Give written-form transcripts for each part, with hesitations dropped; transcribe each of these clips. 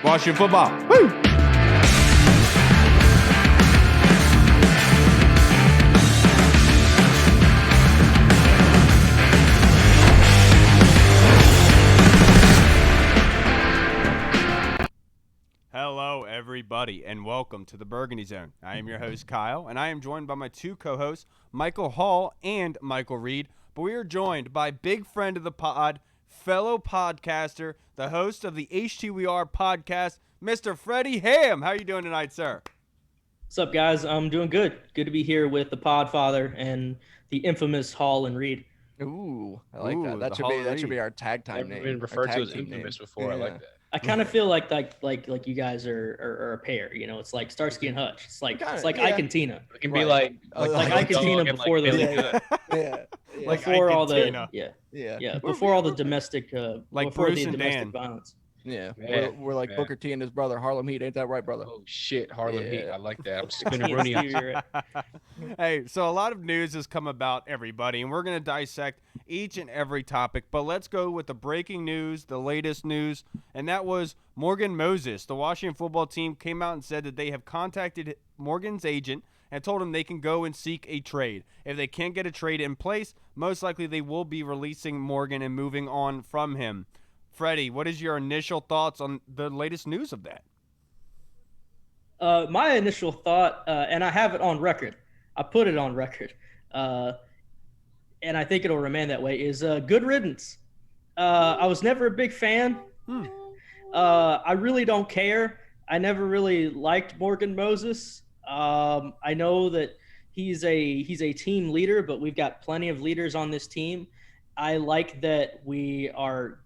Washington football. Woo! Hello, everybody, and welcome to the Burgundy Zone. I am your host, Kyle, and I am joined by my two co-hosts, Michael Hall and Michael Reed. But we are joined by big friend of the pod, fellow podcaster, the host of the HTWeAre podcast, Mr. Freddie Hamm. How are you doing tonight, sir? What's up, guys? I'm doing good. Good to be here with the Podfather and the infamous Hall and Reed. Ooh, I like that. the That should be our tag time I've name. been referred to as infamous before. Yeah. I like that. I kind of feel like you guys are a pair. You know, it's like Starsky and Hutch. It's like Ike and Tina. It can be like Ike and Tina before the before all the Tina. before all the domestic Like before Bruce the and domestic Dan. violence. Yeah, Man, we're like man. Booker T and his brother Harlem Heat. Ain't that right, brother? Oh shit, Harlem Heat. Yeah. I like that. I'm spinning Rooney on. You're right. Hey, so a lot of news has come about everybody, and we're going to dissect each and every topic. But let's go with the breaking news, the latest news, and that was Morgan Moses. The Washington football team came out and said that they have contacted Morgan's agent and told him they can go and seek a trade. If they can't get a trade in place, most likely they will be releasing Morgan and moving on from him. Freddie, what is your initial thoughts on the latest news of that? My initial thought, and I have it on record. I put it on record, and I think it'll remain that way. Is good riddance. I was never a big fan. I really don't care. I never really liked Morgan Moses. I know that he's a team leader, but we've got plenty of leaders on this team. I like that we are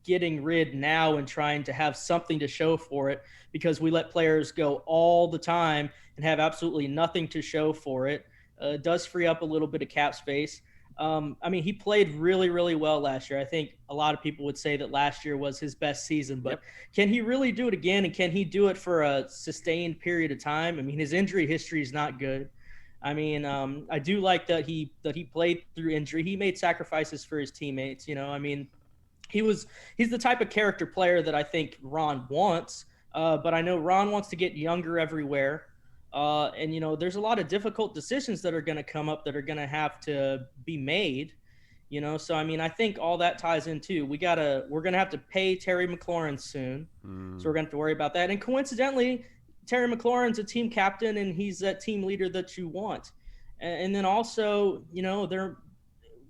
getting rid now and trying to have something to show for it, because we let players go all the time and have absolutely nothing to show for it. It does free up a little bit of cap space. I mean, he played really, really well last year. I think a lot of people would say that last year was his best season, but Can he really do it again? And can he do it for a sustained period of time? I mean, his injury history is not good. I mean, I do like that he played through injury. He made sacrifices for his teammates. You know, I mean, he's the type of character player that I think Ron wants. But I know Ron wants to get younger everywhere. And, you know, there's a lot of difficult decisions that are going to come up that are going to have to be made, you know. So, I mean, I think all that ties in too. We're going to have to pay Terry McLaurin soon. So we're going to have to worry about that. And coincidentally, Terry McLaurin's a team captain and he's that team leader that you want. And then also, you know,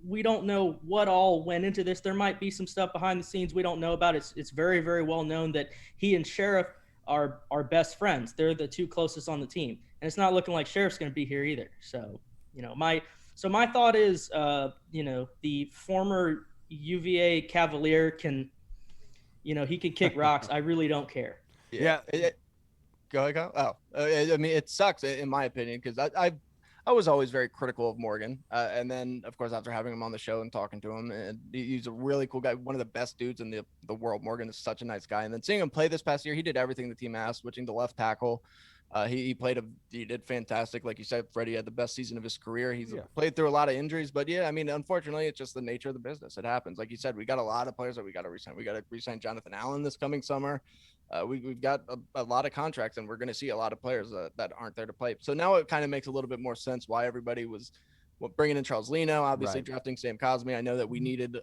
we don't know what all went into this. There might be some stuff behind the scenes we don't know about. It's very, very well known that he and Sheriff are best friends. They're the two closest on the team. And it's not looking like Sheriff's going to be here either. So, you know, my thought is, you know, the former UVA Cavalier can, you know, he can kick rocks. I really don't care. Yeah. Go ahead, Kyle. I mean, it sucks in my opinion, because I was always very critical of Morgan. And then, of course, after having him on the show and talking to him, and he's a really cool guy, one of the best dudes in the world. Morgan is such a nice guy. And then seeing him play this past year, he did everything the team asked, switching to left tackle. He did fantastic. Like you said, Freddie had the best season of his career. He's played through a lot of injuries, but yeah, I mean, unfortunately, it's just the nature of the business. It happens. Like you said, we got a lot of players that we got to resign. We got to resign Jonathan Allen this coming summer. We've got a lot of contracts, and we're going to see a lot of players that aren't there to play. So now it kind of makes a little bit more sense why everybody was bringing in Charles Leno, obviously drafting Sam Cosme. I know that we needed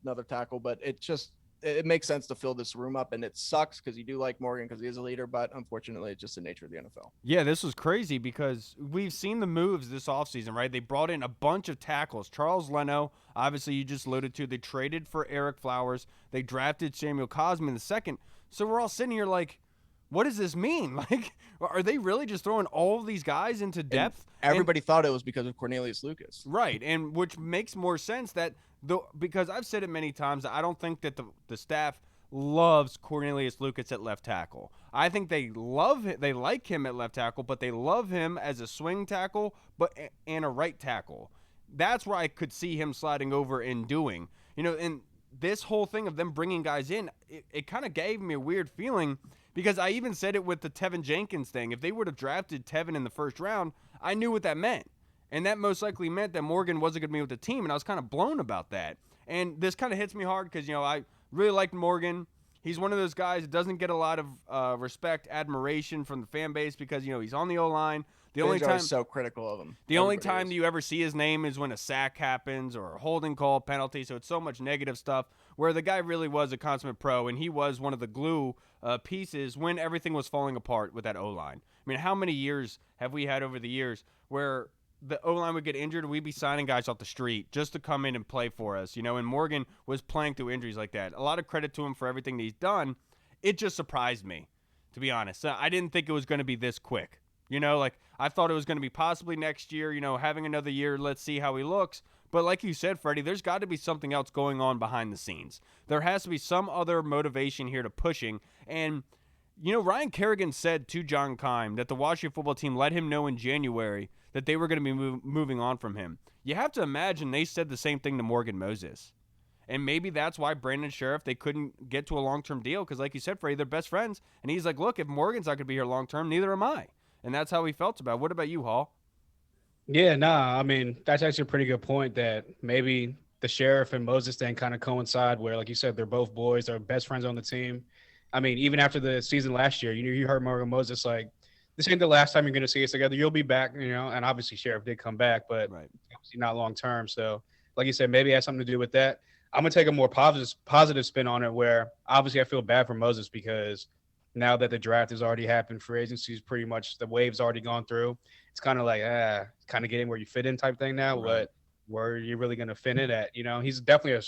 another tackle, but it makes sense to fill this room up, and it sucks because you do like Morgan because he is a leader, but unfortunately it's just the nature of the NFL. Yeah, this was crazy because we've seen the moves this offseason, right? They brought in a bunch of tackles. Charles Leno, obviously you just alluded to, they traded for Eric Flowers. They drafted Samuel Cosme in the second. So we're all sitting here like, what does this mean? Like, are they really just throwing all of these guys into depth? And everybody thought it was because of Cornelius Lucas. Right, and which makes more sense because I've said it many times, I don't think that the staff loves Cornelius Lucas at left tackle. I think they like him at left tackle, but they love him as a swing tackle and a right tackle. That's where I could see him sliding over and doing. You know, and this whole thing of them bringing guys in, it kind of gave me a weird feeling, because I even said it with the Tevin Jenkins thing. If they would have drafted Tevin in the first round, I knew what that meant. And that most likely meant that Morgan wasn't going to be with the team, and I was kind of blown about that. And this kind of hits me hard because, you know, I really liked Morgan. he's one of those guys that doesn't get a lot of respect, admiration from the fan base because, he's on the O-line. The only time so critical of him. The only time that you ever see his name is when a sack happens or a holding call penalty, so it's so much negative stuff, where the guy really was a consummate pro, and he was one of the glue pieces when everything was falling apart with that O-line. I mean, how many years have we had over the years where the O-line would get injured and we'd be signing guys off the street just to come in and play for us, and Morgan was playing through injuries like that. A lot of credit to him for everything that he's done. It just surprised me, to be honest. I didn't think it was going to be this quick. I thought it was going to be possibly next year, having another year, let's see how he looks. But like you said, Freddie, there's got to be something else going on behind the scenes. There has to be some other motivation here to pushing. And, Ryan Kerrigan said to John Keim that the Washington football team let him know in January that they were going to be moving on from him. You have to imagine they said the same thing to Morgan Moses. And maybe that's why Brandon Sheriff, they couldn't get to a long-term deal because, like you said, Freddie, they're best friends. And he's like, look, if Morgan's not going to be here long-term, neither am I. And that's how he felt about it. What about you, Hall? Yeah, I mean, that's actually a pretty good point that maybe the Sheriff and Moses thing kind of coincide where, like you said, they're both boys. They're best friends on the team. I mean, even after the season last year, you heard Morgan Moses like, this ain't the last time you're going to see us together. You'll be back, and obviously Sheriff did come back, but obviously not long-term. So, like you said, maybe it has something to do with that. I'm going to take a more positive spin on it where obviously I feel bad for Moses because now that the draft has already happened, free agency is pretty much the wave's already gone through. It's kind of like, kind of getting where you fit in type thing now, but where you're really going to fit in at, he's definitely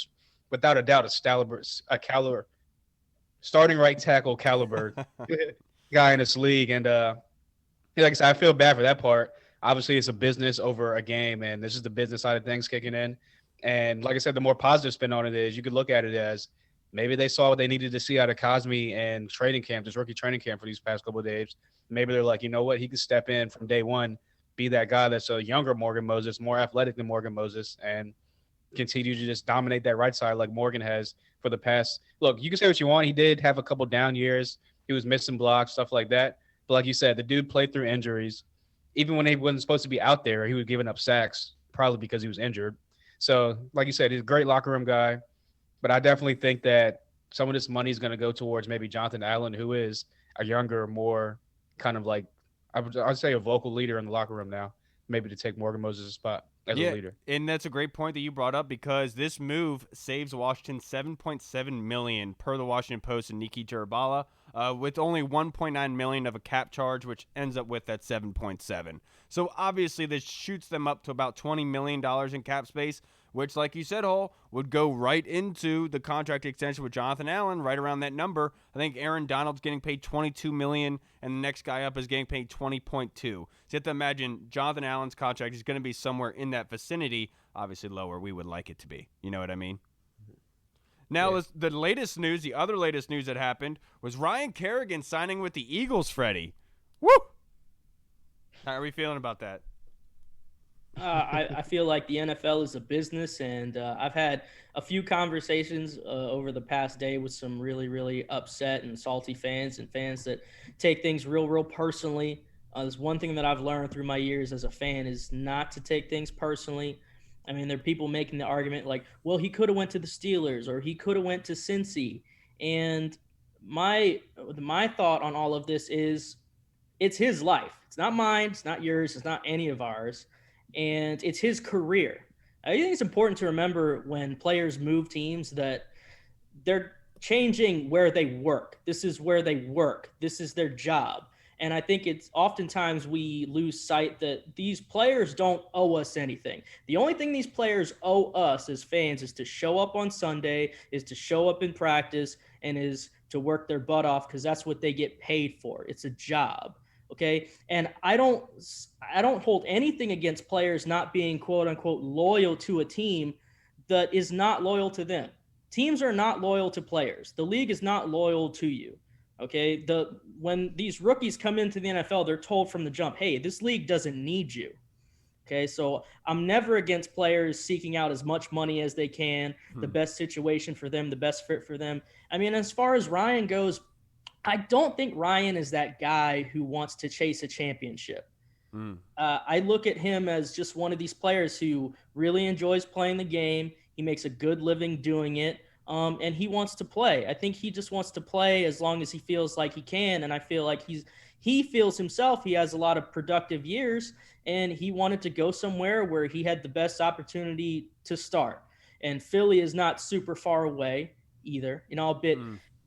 without a doubt, a caliber, starting right tackle caliber guy in this league. And like I said, I feel bad for that part. Obviously it's a business over a game, and this is the business side of things kicking in. And like I said, the more positive spin on it is you could look at it as, maybe they saw what they needed to see out of Cosme and training camp, this rookie training camp for these past couple of days. Maybe they're like, you know what? He could step in from day one, be that guy that's a younger Morgan Moses, more athletic than Morgan Moses, and continue to just dominate that right side like Morgan has for the past. Look, you can say what you want. He did have a couple down years. He was missing blocks, stuff like that. But like you said, the dude played through injuries. Even when he wasn't supposed to be out there, he was giving up sacks, probably because he was injured. So, like you said, he's a great locker room guy. But I definitely think that some of this money is going to go towards maybe Jonathan Allen, who is a younger, more kind of like, I'd say a vocal leader in the locker room now, maybe to take Morgan Moses' spot as a leader. And that's a great point that you brought up because this move saves Washington $7.7 million per the Washington Post and Niki Jarabala, with only $1.9 million of a cap charge, which ends up with that 7.7. So obviously this shoots them up to about $20 million in cap space, which, like you said, Hall, would go right into the contract extension with Jonathan Allen, right around that number. I think Aaron Donald's getting paid $22 million, and the next guy up is getting paid $20.2. So you have to imagine Jonathan Allen's contract is going to be somewhere in that vicinity, obviously lower. We would like it to be. You know what I mean? Now, the latest news, the other latest news that happened was Ryan Kerrigan signing with the Eagles, Freddie. Woo! How are we feeling about that? I feel like the NFL is a business, and I've had a few conversations over the past day with some really, really upset and salty fans and fans that take things real, real personally. There's one thing that I've learned through my years as a fan is not to take things personally. I mean, there are people making the argument like, well, he could have went to the Steelers or he could have went to Cincy. And my thought on all of this is it's his life. It's not mine. It's not yours. It's not any of ours. And it's his career. I think it's important to remember when players move teams that they're changing where they work. This is where they work. This is their job. And I think it's oftentimes we lose sight that these players don't owe us anything. The only thing these players owe us as fans is to show up on Sunday, is to show up in practice, and is to work their butt off because that's what they get paid for. It's a job. Okay. And I don't hold anything against players not being quote unquote loyal to a team that is not loyal to them. Teams are not loyal to players. The league is not loyal to you. Okay. When these rookies come into the NFL, they're told from the jump, hey, this league doesn't need you. Okay. So I'm never against players seeking out as much money as they can, the best situation for them, the best fit for them. I mean, as far as Ryan goes, I don't think Ryan is that guy who wants to chase a championship. I look at him as just one of these players who really enjoys playing the game. He makes a good living doing it. and he wants to play. I think he just wants to play as long as he feels like he can, and I feel like he feels himself he has a lot of productive years, and he wanted to go somewhere where he had the best opportunity to start. And Philly is not super far away either. Albeit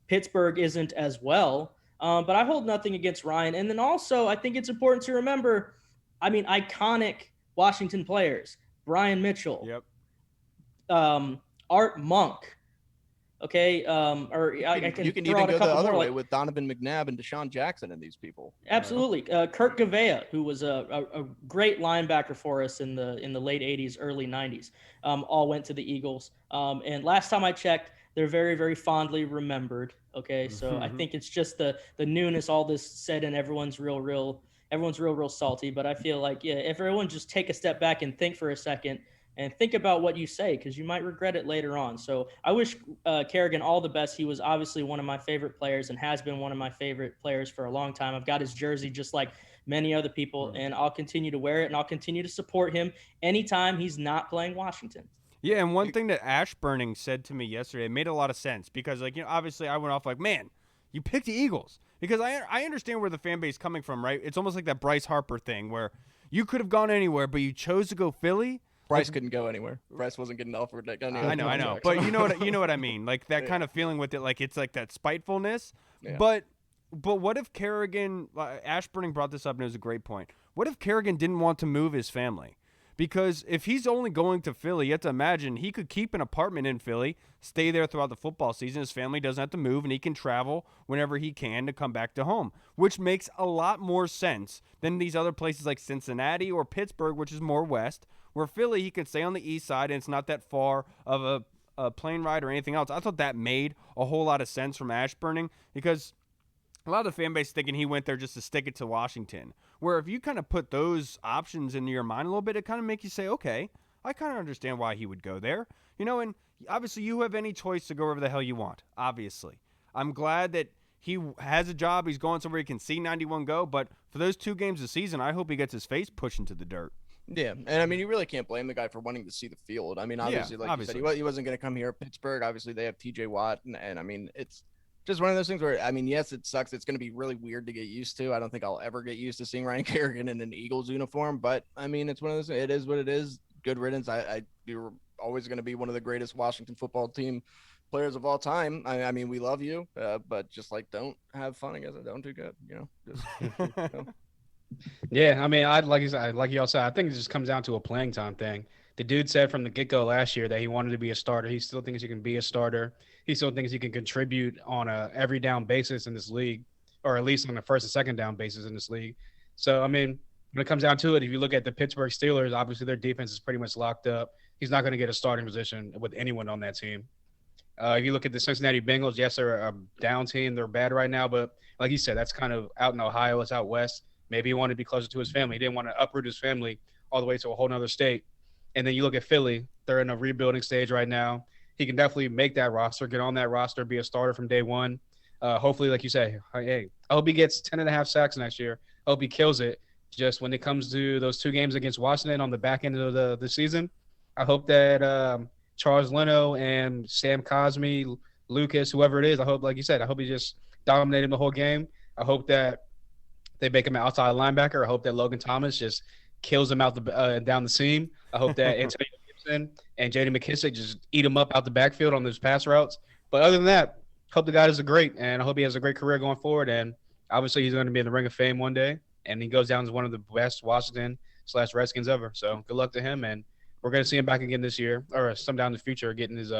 Pittsburgh isn't as well. But I hold nothing against Ryan. And then also, I think it's important to remember, iconic Washington players: Brian Mitchell, Yep. Art Monk. Okay, I can you can throw even out a go the couple other more, way with Donovan McNabb and Deshaun Jackson and these people. Absolutely. Kurt Gavea, who was a great linebacker for us in the late 80s, early 90s, all went to the Eagles. And last time I checked, they're very, very fondly remembered. Okay, so I think it's just the newness, all this said, and everyone's real salty. But I feel like, if everyone just take a step back and think for a second and think about what you say, because you might regret it later on. So I wish Kerrigan all the best. He was obviously one of my favorite players and has been one of my favorite players for a long time. I've got his jersey just like many other people, and I'll continue to wear it, and I'll continue to support him anytime he's not playing Washington. Yeah, and one thing that Ashburning said to me yesterday made a lot of sense because, obviously I went off like, man, you picked the Eagles. Because I understand where the fan base is coming from, right? It's almost like that Bryce Harper thing where you could have gone anywhere, but you chose to go Philly. Bryce couldn't go anywhere. Bryce wasn't getting offered anywhere. I know. But you know what I mean? Like that kind of feeling with it, like it's like that spitefulness. Yeah. But what if Kerrigan, Ashburning brought this up and it was a great point. What if Kerrigan didn't want to move his family? Because if he's only going to Philly, you have to imagine he could keep an apartment in Philly, stay there throughout the football season. His family doesn't have to move, and he can travel whenever he can to come back to home, which makes a lot more sense than these other places like Cincinnati or Pittsburgh, which is more west, where Philly, he can stay on the east side, and it's not that far of a plane ride or anything else. I thought that made a whole lot of sense from Ashburning because a lot of the fan base thinking he went there just to stick it to Washington. Where if you kind of put those options into your mind a little bit, it kind of makes you say, okay, I kind of understand why he would go there. And obviously you have any choice to go wherever the hell you want, obviously. I'm glad that he has a job. He's going somewhere he can see 91 go. But for those 2 games this season, I hope he gets his face pushed into the dirt. Yeah, and you really can't blame the guy for wanting to see the field. Obviously, you said, he wasn't going to come here at Pittsburgh. Obviously, they have TJ Watt, and it's just one of those things where, yes, it sucks. It's going to be really weird to get used to. I don't think I'll ever get used to seeing Ryan Kerrigan in an Eagles uniform, but it's one of those. It is what it is. Good riddance. You're always going to be one of the greatest Washington football team players of all time. We love you, but just don't have fun. I guess don't do good. Yeah, I'd like you all said, I think it just comes down to a playing time thing. The dude said from the get-go last year that he wanted to be a starter. He still thinks he can be a starter. He still thinks he can contribute on a every down basis in this league, or at least on the first and second down basis in this league. So, when it comes down to it, if you look at the Pittsburgh Steelers, obviously their defense is pretty much locked up. He's not going to get a starting position with anyone on that team. If you look at the Cincinnati Bengals, yes, they're a down team. They're bad right now, but like you said, that's kind of out in Ohio. It's out west. Maybe he wanted to be closer to his family. He didn't want to uproot his family all the way to a whole nother state. And then you look at Philly. They're in a rebuilding stage right now. He can definitely make that roster, get on that roster, be a starter from day one. Hopefully, like you say, hey, I hope he gets 10.5 sacks next year. I hope he kills it. Just when it comes to those 2 games against Washington on the back end of the season, I hope that Charles Leno and Sam Cosmi, Lucas, whoever it is, I hope, like you said, I hope he just dominated the whole game. I hope that they make him an outside linebacker. I hope that Logan Thomas just kills him out down the seam. I hope that Antonio Gibson and J.D. McKissick just eat him up out the backfield on those pass routes. But other than that, hope the guy does great, and I hope he has a great career going forward. And obviously he's going to be in the Ring of Fame one day, and he goes down as one of the best Washington/Redskins ever. So good luck to him, and we're going to see him back again this year, or sometime in the future, getting his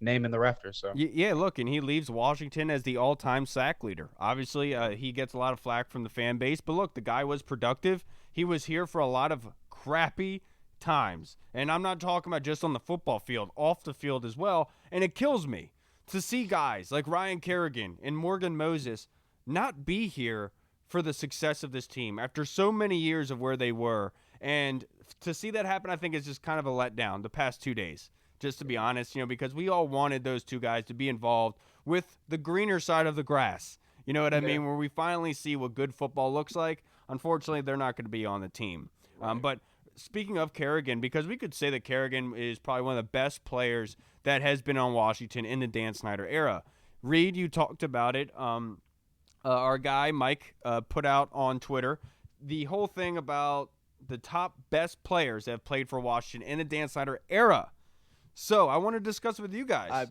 name in the rafters. So yeah, look, and he leaves Washington as the all-time sack leader. Obviously, he gets a lot of flack from the fan base, but look, the guy was productive. He was here for a lot of crappy times, and I'm not talking about just on the football field, off the field as well. And it kills me to see guys like Ryan Kerrigan and Morgan Moses not be here for the success of this team after so many years of where they were. And to see that happen, I think is just kind of a letdown the past 2 days. Just to be honest, because we all wanted those 2 guys to be involved with the greener side of the grass. You know what I mean? Where we finally see what good football looks like. Unfortunately, they're not going to be on the team. But speaking of Kerrigan, because we could say that Kerrigan is probably one of the best players that has been on Washington in the Dan Snyder era. Reed, you talked about it. Our guy Mike put out on Twitter the whole thing about the top best players that have played for Washington in the Dan Snyder era. So I want to discuss with you guys.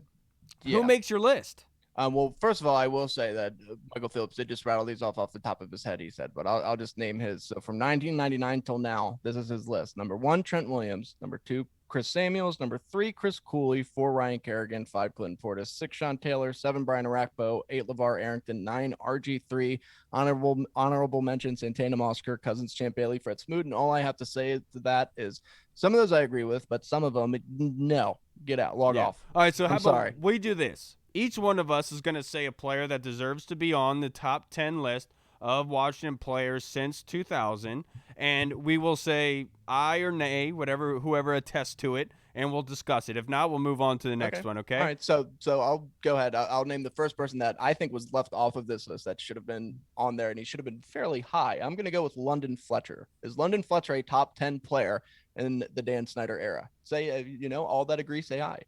Who makes your list? Well, first of all, I will say that Michael Phillips did just rattle these off the top of his head, he said, but I'll just name his. So from 1999 till now, this is his list. Number 1, Trent Williams. Number 2, Chris Samuels. Number 3, Chris Cooley. 4, Ryan Kerrigan. 5, Clinton Portis. 6, Sean Taylor. 7, Brian Arakpo. 8, LeVar Arrington. 9, RG3. Honorable mention, Santana Moss, Kirk Cousins, Champ Bailey, Fred Smoot. And all I have to say to that is some of those I agree with, but some of them, no. Get out. Log off. All right, so how I'm about sorry. we do this? Each one of us is going to say a player that deserves to be on the top 10 list of Washington players since 2000, and we will say aye or nay, whoever attests to it, and we'll discuss it. If not, we'll move on to the next one, okay? All right, so I'll go ahead. I'll name the first person that I think was left off of this list that should have been on there, and he should have been fairly high. I'm going to go with London Fletcher. Is London Fletcher a top 10 player in the Dan Snyder era? Say, all that agree, say aye.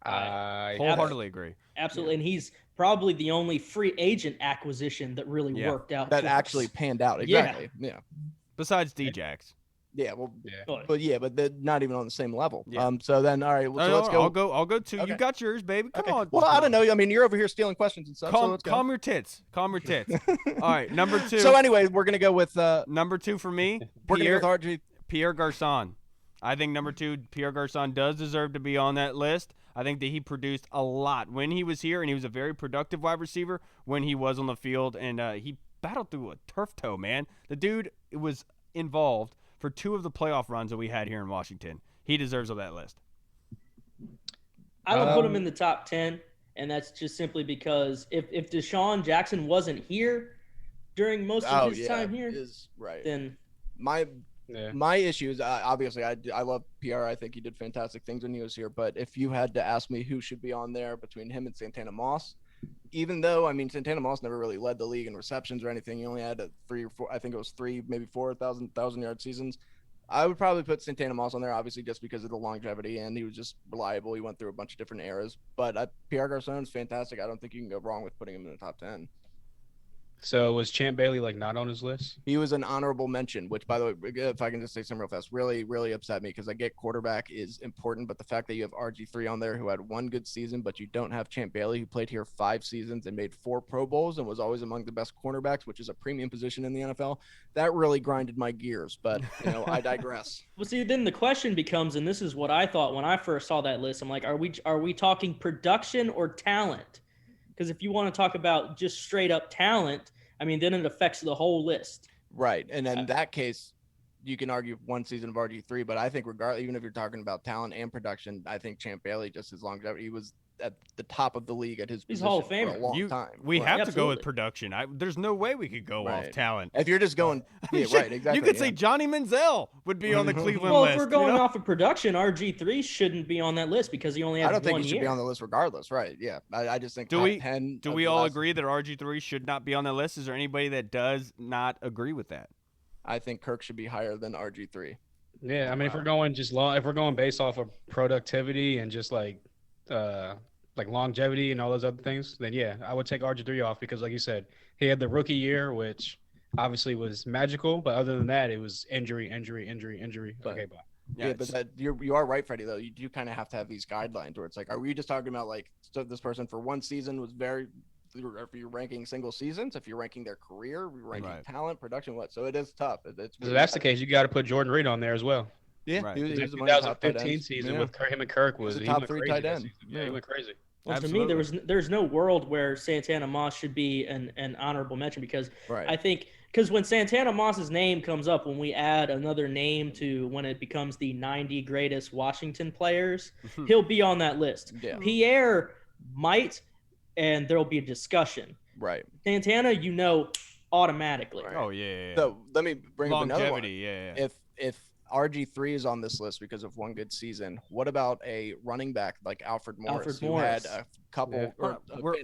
I wholeheartedly agree. Absolutely, and he's probably the only free agent acquisition that really worked out. That actually panned out. Exactly. Yeah. Besides D-Jax. Yeah. Well. Yeah. But they're not even on the same level. Yeah. So then, all right. So let's go. I'll go too. Okay. You got yours, baby. Come on. Well, I don't know. I mean, you're over here stealing questions and stuff. Calm your tits. Calm your tits. All right, number 2. So anyway, we're gonna go with number 2 for me. Pierre Garçon. I think number 2, Pierre Garçon does deserve to be on that list. I think that he produced a lot when he was here, and he was a very productive wide receiver when he was on the field, and he battled through a turf toe, man. The dude was involved for 2 of the playoff runs that we had here in Washington. He deserves on that list. I would put him in the top 10, and that's just simply because if Deshaun Jackson wasn't here during most of his time here, then my issue is obviously I love PR. I think he did fantastic things when he was here. But if you had to ask me who should be on there between him and Santana Moss, even though, I mean, Santana Moss never really led the league in receptions or anything. He only had 3 or 4, I think it was 3, maybe 4,000-yard seasons. I would probably put Santana Moss on there, obviously, just because of the longevity, and he was just reliable. He went through a bunch of different eras. But PR Garçon is fantastic. I don't think you can go wrong with putting him in the top 10. So was Champ Bailey not on his list? He was an honorable mention, which, by the way, if I can just say something real fast, really, really upset me because I get quarterback is important, but the fact that you have RG3 on there who had 1 good season, but you don't have Champ Bailey, who played here 5 seasons and made 4 Pro Bowls and was always among the best cornerbacks, which is a premium position in the NFL, that really grinded my gears. But I digress. Well, see, then the question becomes, and this is what I thought when I first saw that list. I'm like, are we talking production or talent? Because if you want to talk about just straight up talent, I mean, then it affects the whole list. Right. And in that case, you can argue 1 season of RG3, but I think regardless, even if you're talking about talent and production, I think Champ Bailey, just his longevity, he was at the top of the league at his position Hall of for Famer. a long time. We have to Absolutely. go with production. There's no way we could go off talent. If you're just going, right, exactly. You could say Johnny Manziel would be on the Cleveland well, list. If we're going off of production, RG3 shouldn't be on that list because he only had 1 year. I don't think he should be on the list regardless, right? Yeah, I just think top 10. Do we all agree that RG3 should not be on that list? Is there anybody that does not agree with that? I think Kirk should be higher than RG3. Yeah, I mean, if we're going based off of productivity and just like longevity and all those other things, then yeah, I would take RG3 off because, like you said, he had the rookie year, which obviously was magical, but other than that, it was injury. But, okay, bye. Yeah, but you are right, Freddie. Though you do kind of have to have these guidelines where it's like, are we just talking about this person for 1 season was very? If you're ranking single seasons, if you're ranking their career, you're ranking talent, production, what? So it is tough. It's so that's the case. You got to put Jordan Reed on there as well. Yeah, right. He was the 2015 season with him and Kirk was the top 3 tight end. Yeah, he went crazy. Well, to me, there's no world where Santana Moss should be an honorable mention because I think when Santana Moss's name comes up, when we add another name to when it becomes the 90 greatest Washington players, he'll be on that list. Yeah. Pierre might, and there'll be a discussion. Right. Santana, automatically. Right. Oh yeah. So let me bring up another one. Longevity, yeah. If RG3 is on this list because of 1 good season, what about a running back like Alfred Morris, who had a couple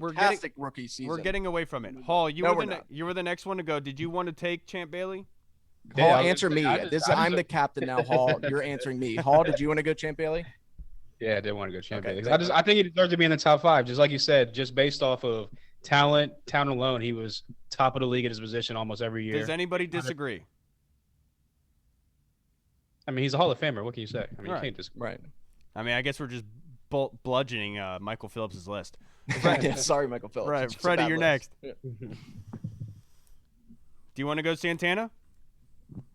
fantastic rookie season? We're getting away from it. Hall, you were the next one to go. Did you want to take Champ Bailey? Hall, Yeah, I was answer gonna me. say, I just- I'm the captain now. Hall, you're answering me. Hall, did you want to go Champ Bailey? Yeah, I did want to go Champions Okay, League. I think he deserves to be in the top 5, just like you said, just based off of talent alone. He was top of the league at his position almost every year. Does anybody disagree? I mean, he's a Hall of Famer. What can you say? I mean, Right. you can't just Right. I mean, I guess we're just bludgeoning Michael Phillips' list. Yeah, sorry, Michael Phillips. Right, It's just a Freddie, bad you're list. next. Do you want to go Santana?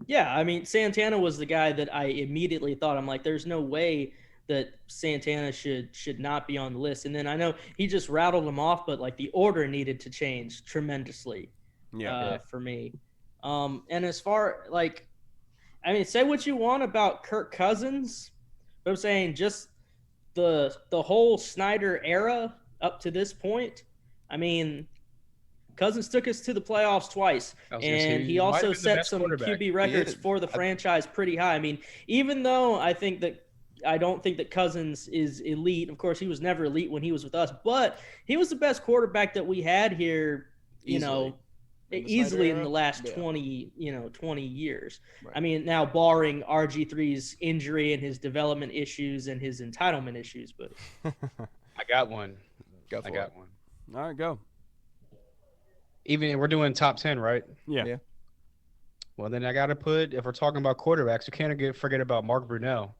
Yeah, I mean, Santana was the guy that I immediately thought, I'm like, there's no way that Santana should not be on the list. And then I know he just rattled them off, but like the order needed to change tremendously for me. And as far like, I mean, say what you want about Kirk Cousins, but I'm saying just the whole Snyder era up to this point. I mean, Cousins took us to the playoffs twice, and he also set some QB records for the franchise pretty high. I mean, even though I don't think that Cousins is elite. Of course, he was never elite when he was with us, but he was the best quarterback that we had here, easily in the last 20 years. Right. I mean, now barring RG3's injury and his development issues and his entitlement issues, but I got one. I got one. All right, go. Even we're doing top 10, right? Yeah. Well, then I got to put, if we're talking about quarterbacks, you can't forget about Mark Brunell.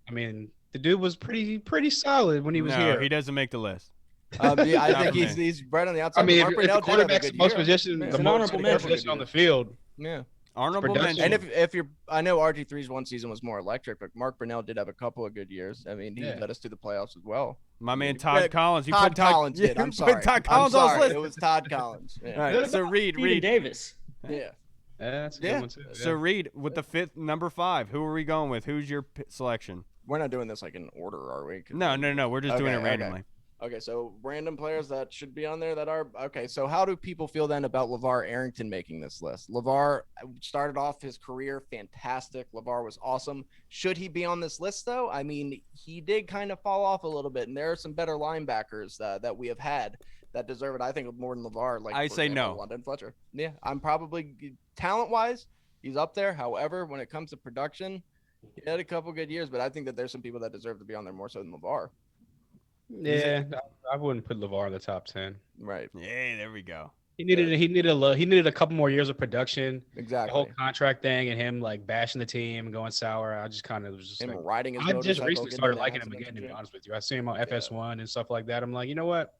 I mean, the dude was pretty solid when he was here. No, he doesn't make the list. I think he's right on the outside. I mean, if the quarterback's most position, the most position on the field. Yeah. Honorable mention. And if you're, I know RG3's one season was more electric, but Mark Brunell did have a couple of good years. I mean, he led us to the playoffs as well. My man Todd Collins. Todd Collins did. I'm sorry. Todd Collins on his list. It was Todd Collins. Yeah. All right, so Reed Davis. Yeah. That's a good one too. Yeah. So Reed, with the fifth number 5, who are we going with? Who's your selection? We're not doing this like in order, are we? No. We're just doing it randomly. Okay, so random players that should be on there that are okay. So how do people feel then about LeVar Arrington making this list? LeVar started off his career fantastic. LeVar was awesome. Should he be on this list though? I mean, he did kind of fall off a little bit, and there are some better linebackers that we have had that deserve it. I think more than LeVar. Like I say no. London Fletcher. Yeah, I'm probably talent-wise, he's up there. However, when it comes to production, he had a couple good years, but I think that there's some people that deserve to be on there more so than LeVar. Yeah, I wouldn't put LeVar in the top 10. Right. Yeah, there we go. He needed a couple more years of production. Exactly. The whole contract thing and him like bashing the team and going sour. I just kind of was just him like, riding his I just motorcycle, recently started liking him again, to be honest with you. I see him on FS1 and stuff like that. I'm like, you know what?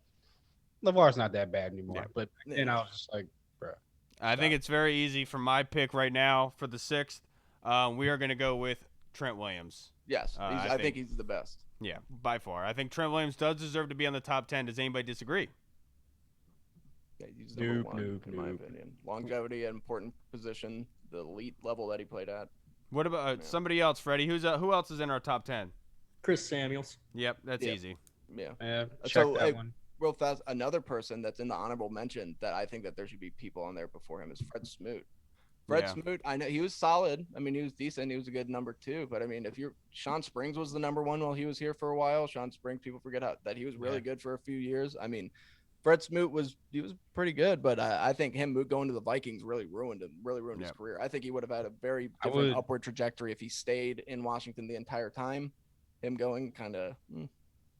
LeVar's not that bad anymore. Yeah. But then I was just like, bro. I think it's very easy for my pick right now for the 6th. We are going to go with Trent Williams. Yes, I think he's the best. Yeah, by far. I think Trent Williams does deserve to be on the top 10. Does anybody disagree? Yeah, he's number one, in my opinion. Longevity, an important position, the elite level that he played at. What about somebody else, Freddie? Who else is in our top 10? Chris Samuels. Yep, that's easy. Yeah. Check that one. Real fast, another person that's in the honorable mention that I think that there should be people on there before him is Fred Smoot. Smoot, I know he was solid. I mean, he was decent. He was a good number 2. But I mean, Sean Springs was the number 1 while he was here for a while. Sean Springs, people forget that he was really good for a few years. I mean, Fred Smoot was pretty good, but I think him going to the Vikings really ruined his career. I think he would have had a very different upward trajectory if he stayed in Washington the entire time. Him going kind of.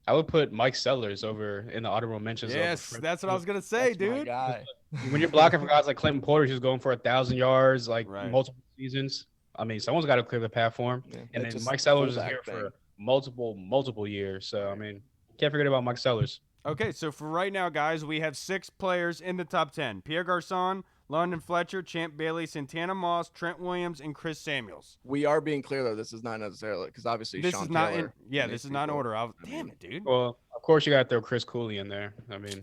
I would put Mike Sellers over in the honorable mentions. Yes, that's what I was gonna say, dude. My guy. When you're blocking for guys like Clinton Porter, who's going for 1,000 yards, multiple seasons. I mean, someone's got to clear the path for him. Yeah, and then Mike Sellers is here for multiple years. So I mean, can't forget about Mike Sellers. Okay, so for right now, guys, we have 6 players in the top 10: Pierre Garçon, London Fletcher, Champ Bailey, Santana Moss, Trent Williams, and Chris Samuels. We are being clear though. This is not necessarily because obviously this is not Taylor this is not in order. Damn it, dude. Well, of course you got to throw Chris Cooley in there. I mean,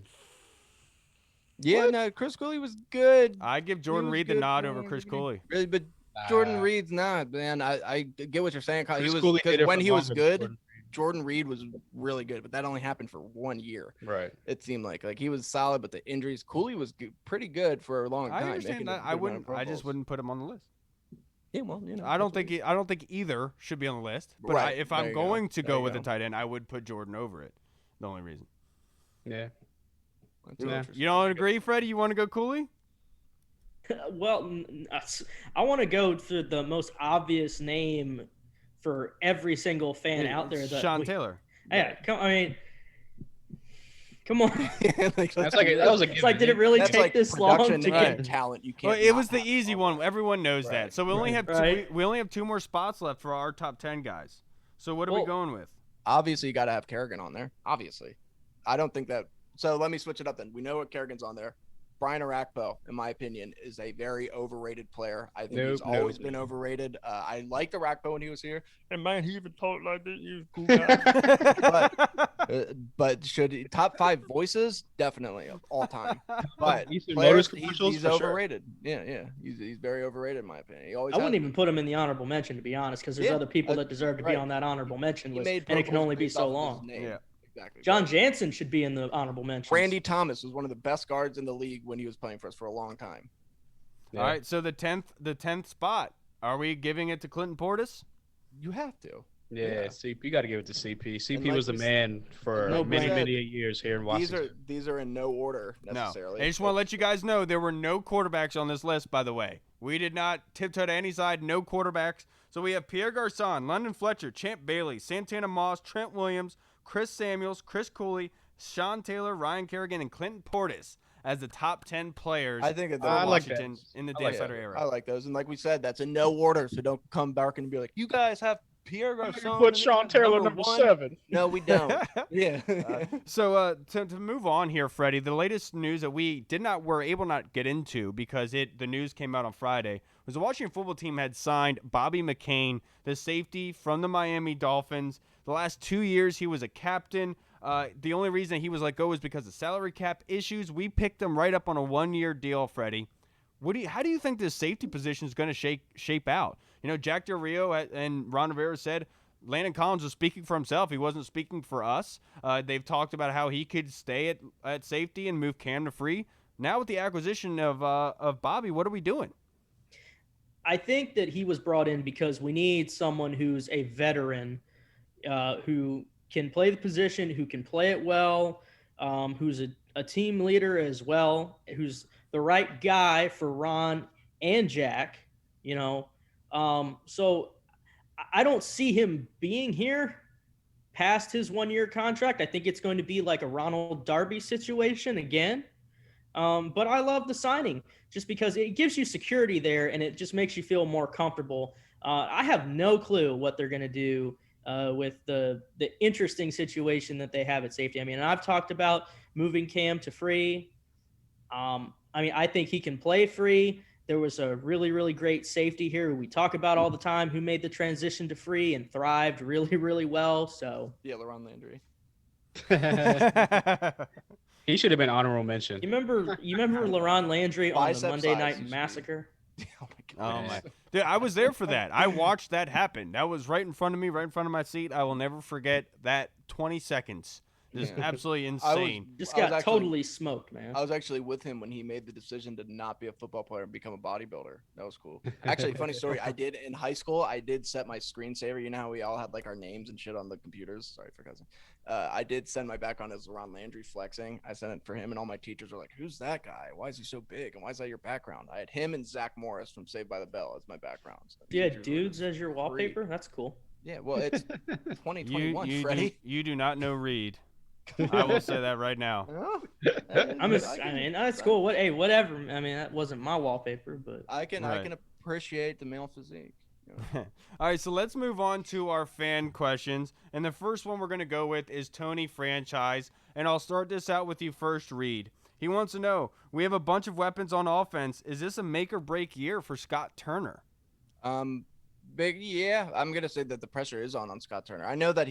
no, Chris Cooley was good. I give Jordan Reed the nod over Chris Cooley. Really, but Jordan Reed's not, man. I get what you're saying. He was because when he was good, Jordan Reed was really good, but that only happened for 1 year. Right. It seemed like he was solid, but the injuries. Cooley was pretty good for a long time. I understand that. I just wouldn't put him on the list. Yeah, well, I don't think either should be on the list. But if I'm going to go with a tight end, I would put Jordan over it. The only reason. Yeah. You don't agree, Freddie? You want to go Cooley? Well, I want to go to the most obvious name for every single fan out there. Sean Taylor. Yeah, come on. That's like that was a It's like, did it really take this long production to and get? talent? You Well, can't. it not was the have easy all one. that. Everyone knows that. So we only have Right. we only have 2 more spots left for our top 10 guys. So what are we Well- going with? Obviously, you got to have Kerrigan on there. Obviously, I don't think that. So let me switch it up then. We know what Kerrigan's on there. Brian Arakpo, in my opinion, is a very overrated player. I think he's always been overrated. I liked Arakpo when he was here, and man, he even talked like this. He was a cool guy. But should he, top 5 voices definitely of all time. But He's in players, Lotus commercials he's for sure. overrated. Yeah. He's very overrated in my opinion. He always. I wouldn't has even been. put him in the honorable mention, to be honest, because there's Yeah, other people that deserve to be right. on that honorable mention He list, made and it can Pro only Bowls be based so off of his long. name. Yeah. Exactly. John Jansen should be in the honorable mentions. Randy Thomas was one of the best guards in the league when he was playing for us for a long time. Yeah. All right, so the 10th spot. Are we giving it to Clinton Portis? You have to. Yeah, CP. You got to give it to CP. CP like was the we man for No many, brainer. many years here in Washington. These are in no order No. necessarily. I just want to let you guys know there were no quarterbacks on this list, by the way. We did not tiptoe to any side, no quarterbacks. So we have Pierre Garçon, London Fletcher, Champ Bailey, Santana Moss, Trent Williams, Chris Samuels, Chris Cooley, Sean Taylor, Ryan Kerrigan, and Clinton Portis as the top 10 players I think for I like that. Washington in the I Dan like Snyder I era. like those, and like we said, that's in no order. So don't come back and be like, you guys have Pierre Garçon. Put Sean Taylor number 1. 7. No, we don't. Yeah. So to move on here, Freddie, the latest news that we were able to not get into because the news came out on Friday was the Washington football team had signed Bobby McCain, the safety from the Miami Dolphins. The last 2 years he was a captain. The only reason he was let go was because of salary cap issues. We picked him right up on a 1-year deal, Freddie. How do you think this safety position is going to shape out? You know, Jack Del Rio and Ron Rivera said Landon Collins was speaking for himself. He wasn't speaking for us. They've talked about how he could stay at safety and move Cam to free. Now with the acquisition of Bobby, what are we doing? I think that he was brought in because we need someone who's a veteran, who can play the position, who can play it well, who's a team leader as well, who's the right guy for Ron and Jack, you know. So I don't see him being here past his 1-year contract. I think it's going to be like a Ronald Darby situation again. But I love the signing just because it gives you security there and it just makes you feel more comfortable. I have no clue what they're going to do with the interesting situation that they have at safety. I mean, I've talked about moving Cam to free. I mean, I think he can play free. There was a really, really great safety here who we talk about all the time who made the transition to free and thrived really, really well. So Yeah, LaRon Landry. He should have been honorable mention. you remember LaRon Landry on the Bicep Monday size, Night he should be. Massacre? Oh my god. Oh my! Dude, I was there for that. I watched that happen. That was right in front of me, right in front of my seat. I will never forget that 20 seconds. Just Yeah. absolutely I was- insane. Just I was got actually- totally smoked, man. I was actually with him when he made the decision to not be a football player and become a bodybuilder. That was cool. Actually, funny story. I did in high school. I did set my screensaver. You know how we all had like our names and shit on the computers. Sorry for cussing. I did send my background as Ron Landry flexing. I sent it for him, and all my teachers were like, "Who's that guy? Why is he so big? And why is that your background?" I had him and Zach Morris from Saved by the Bell as my backgrounds. You had Teachers were dudes as your wallpaper? That's cool. Yeah, well, it's 2021, you Freddie. you do not know Reed. I will say that right now. Oh, I mean, that's cool. Whatever. I mean, that wasn't my wallpaper, but I can Right. appreciate the male physique. You know? All right, so let's move on to our fan questions. And the first one we're going to go with is Tony Franchise. And I'll start this out with you first, Reed. He wants to know, we have a bunch of weapons on offense. Is this a make or break year for Scott Turner? Yeah, I'm gonna say that the pressure is on Scott Turner. I know that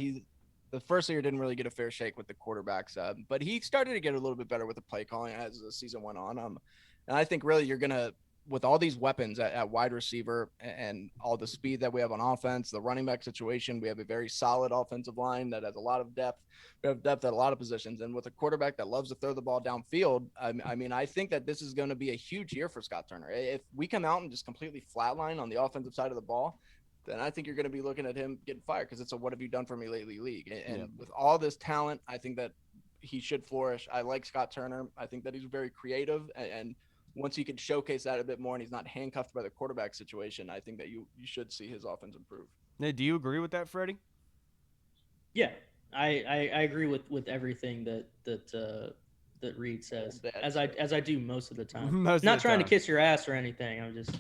the first year didn't really get a fair shake with the quarterbacks, but he started to get a little bit better with the play calling as the season went on. And I think really you're gonna, with all these weapons at wide receiver and all the speed that we have on offense, the running back situation, we have a very solid offensive line that has a lot of depth. We have depth at a lot of positions, and with a quarterback that loves to throw the ball downfield, I mean, I think that this is going to be a huge year for Scott Turner. If we come out and just completely flatline on the offensive side of the ball, then I think you're going to be looking at him getting fired because it's a "what have you done for me lately" league. And with all this talent, I think that he should flourish. I like Scott Turner. I think that he's very creative and once he can showcase that a bit more and he's not handcuffed by the quarterback situation, I think that you should see his offense improve. Now, do you agree with that, Freddie? Yeah, I agree with everything that Reed says, as I do most of the time. Not trying to kiss your ass or anything. I'm just.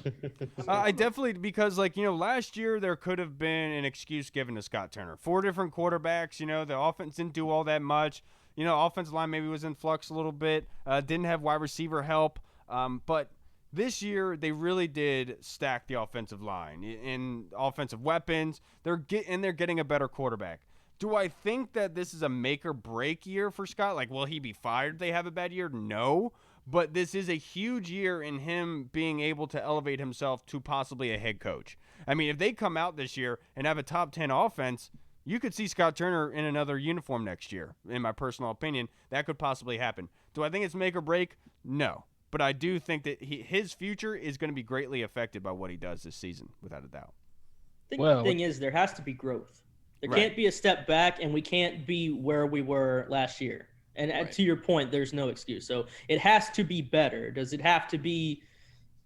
I definitely, because last year there could have been an excuse given to Scott Turner. 4 different quarterbacks. The offense didn't do all that much. Offensive line maybe was in flux a little bit. Didn't have wide receiver help. But this year they really did stack the offensive line in offensive weapons. They're getting a better quarterback. Do I think that this is a make or break year for Scott? Like, will he be fired if they have a bad year? No. But this is a huge year in him being able to elevate himself to possibly a head coach. I mean, if they come out this year and have a top 10 offense, you could see Scott Turner in another uniform next year, in my personal opinion. That could possibly happen. Do I think it's make or break? No. But I do think that his future is going to be greatly affected by what he does this season, without a doubt. The thing is, there has to be growth. There can't be a step back, and we can't be where we were last year. And to your point, there's no excuse. So it has to be better. Does it have to be,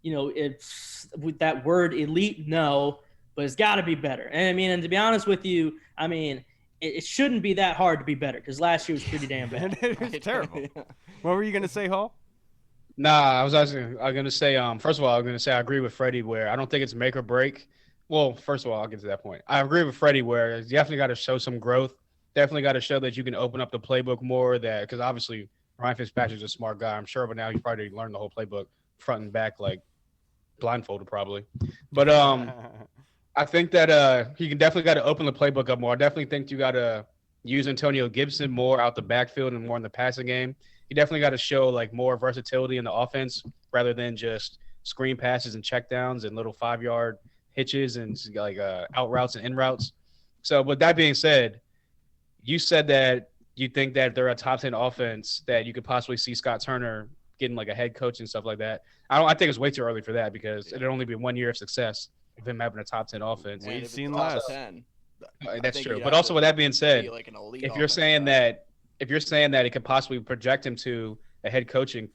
it's with that word elite? No, but it's got to be better. And to be honest with you, it shouldn't be that hard to be better because last year was pretty damn bad. It was terrible. What were you going to say, Hall? Nah, I was going to say, first of all, I was going to say I agree with Freddie where I don't think it's make or break. Well, first of all, I'll get to that point. I agree with Freddie where you definitely got to show some growth. Definitely got to show that you can open up the playbook more. Because obviously Ryan Fitzpatrick's a smart guy. I'm sure, but now he's probably learned the whole playbook front and back, like blindfolded probably. But I think that he can definitely got to open the playbook up more. I definitely think you got to use Antonio Gibson more out the backfield and more in the passing game. You definitely got to show like more versatility in the offense rather than just screen passes and checkdowns and little 5-yard hitches and like out routes and in routes. So with that being said, you said that you think that they're a top 10 offense that you could possibly see Scott Turner getting like a head coach and stuff like that. I think it's way too early for that because it'd only be 1 year of success of him having a top 10 offense. We've seen less. That's true. But also with that being said, like if you're saying that it could possibly project him to a head coaching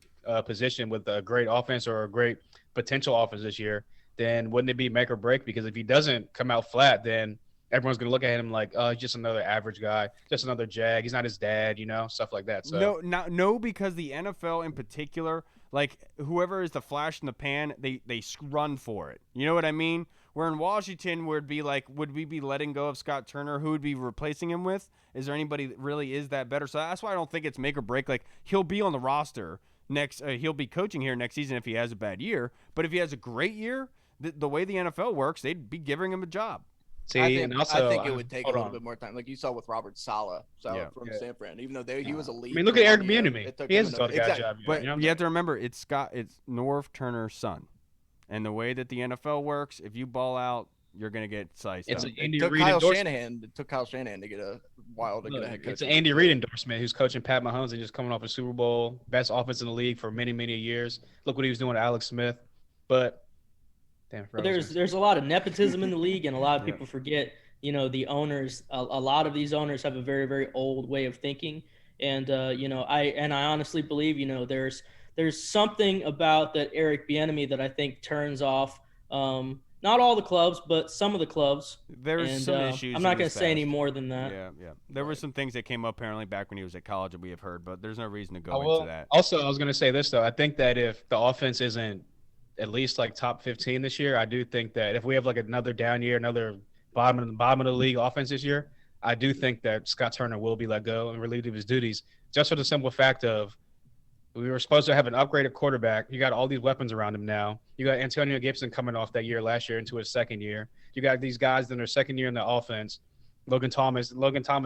position with a great offense or a great potential offense this year, then wouldn't it be make or break? Because if he doesn't come out flat, then everyone's going to look at him like, oh, he's just another average guy, just another jag. He's not his dad, stuff like that. So No, because the NFL in particular, like whoever is the flash in the pan, they run for it. You know what I mean? Where in Washington, would be like, would we be letting go of Scott Turner? Who would be replacing him with? Is there anybody that really is that better? So that's why I don't think it's make or break. Like he'll be on the roster he'll be coaching here next season if he has a bad year. But if he has a great year, the way the NFL works, they'd be giving him a job. See, I think it would take a little on. bit more time, like you saw with Robert Saleh from San Fran. Even though he was a lead. I mean, look at Eric Bieniemy. He hasn't started a job yet. But you have to remember, it's Norv Turner's son, and the way that the NFL works, if you ball out, you're gonna get sized up. It took Kyle Shanahan to get a head coach. It's an Andy Reid endorsement who's coaching Pat Mahomes and just coming off a Super Bowl, best offense in the league for many, many years. Look what he was doing to Alex Smith. But there's a lot of nepotism in the league, and a lot of people forget. The owners. A lot of these owners have a very, very old way of thinking, and I honestly believe there's something about that Eric Bieniemy that I think turns off. Not all the clubs, but some of the clubs. There's some issues. I'm not going to say any more than that. Yeah. There were some things that came up apparently back when he was at college that we have heard, but there's no reason to go into that. Also, I was going to say this, though. I think that if the offense isn't at least like top 15 this year, I do think that if we have like another down year, another bottom of the league offense this year, I do think that Scott Turner will be let go and relieved of his duties just for the simple fact of we were supposed to have an upgraded quarterback. You got all these weapons around him now. You got Antonio Gibson coming off that year last year into his second year. You got these guys in their second year in the offense. Logan Thomas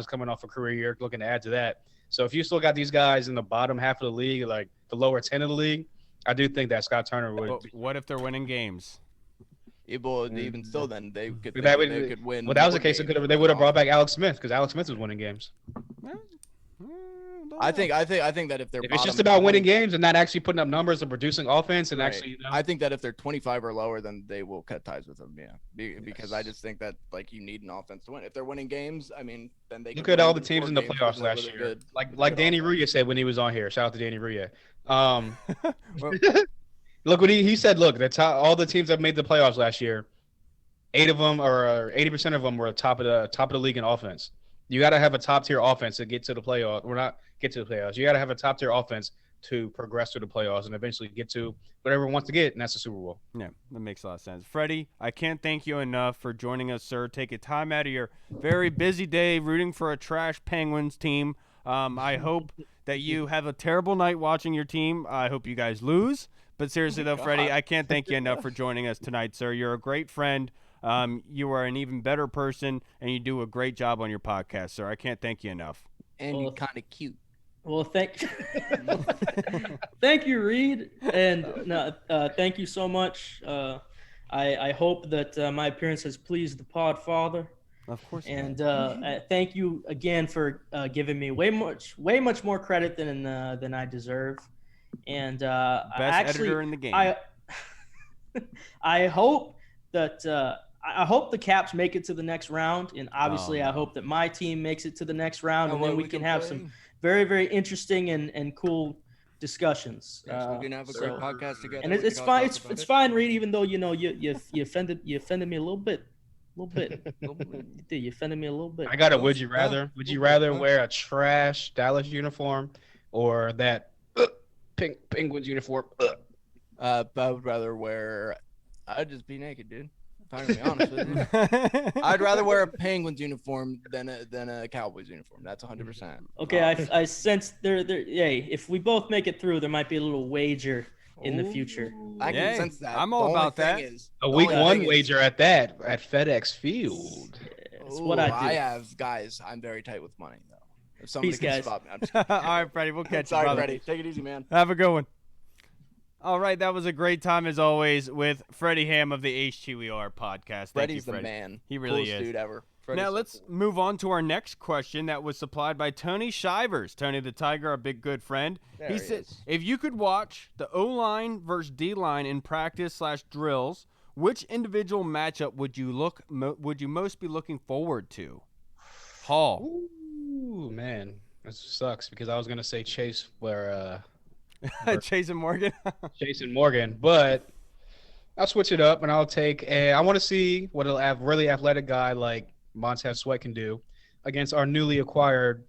coming off a career year, looking to add to that. So if you still got these guys in the bottom half of the league, like the lower 10 of the league, I do think that Scott Turner would. But what if they're winning games? Even still, then they could win. Well, that was the case. They would have brought back Alex Smith because Alex Smith was winning games. I think that if it's just about winning games and not actually putting up numbers and producing offense and actually, I think that if they're 25 or lower, then they will cut ties with them. Yeah, because I just think that like you need an offense to win. If they're winning games, then they look at all the teams in the playoffs last year. Like Danny Ruya said when he was on here. Shout out to Danny Ruya. Look what he said. Look, all the teams that made the playoffs last year, 8 of them or 80% of them were top of the league in offense. You got to have a top tier offense to get to the playoffs. We're not get to the playoffs. You got to have a top tier offense to progress to the playoffs and eventually get to whatever it wants to get, and that's the Super Bowl. Yeah, that makes a lot of sense. Freddie, I can't thank you enough for joining us, sir. Taking time out of your very busy day rooting for a trash Penguins team. I hope that you have a terrible night watching your team. I hope you guys lose. But seriously, though, Freddie, I can't thank you enough for joining us tonight, sir. You're a great friend. You are an even better person, and you do a great job on your podcast, sir. I can't thank you enough. And you're kind of cute. Well, thank you, Reed, and thank you so much. I hope that my appearance has pleased the Podfather. Of course. And thank you again for giving me way much more credit than I deserve. And best editor in the game. I hope that I hope the Caps make it to the next round, and obviously I hope that my team makes it to the next round, and then we can have some very, very interesting and cool discussions. Yes, we can have a great podcast together. And it's fine. It's fine, Reed. Even though you offended me a little bit. You offended me a little bit. I got a would you rather. Would you rather wear a trash Dallas uniform or that Penguins uniform? I would rather wear. I'd just be naked, dude. If I'm gonna be honest with you. I'd rather wear a Penguins uniform than a Cowboys uniform. That's 100%. Okay, I sense there. Hey, if we both make it through, there might be a little wager in the future. I can sense that. I'm all about that. A week one wager at FedEx Field. That's what I do. I have guys. I'm very tight with money though. If somebody Peace, can guys. stop me, I'm just kidding. All right, Freddie, we'll catch you. Sorry, brother. Freddie. Take it easy, man. Have a good one. All right, that was a great time as always with Freddie Hamm of the HTWeAre podcast. Thank you, Freddie's the Freddie. man. He really Coolest is. dude ever. Now let's move on to our next question that was supplied by Tony Shivers. Tony the Tiger, our big good friend. There He he said, is. if you could watch the O-line versus D-line in practice/drills, which individual matchup would you most be looking forward to? Hall. Ooh, man. This sucks because I was going to say Chase Chase and Morgan. Chase and Morgan, but I'll switch it up and I'll take I want to see what a really athletic guy like Montez Sweat can do against our newly acquired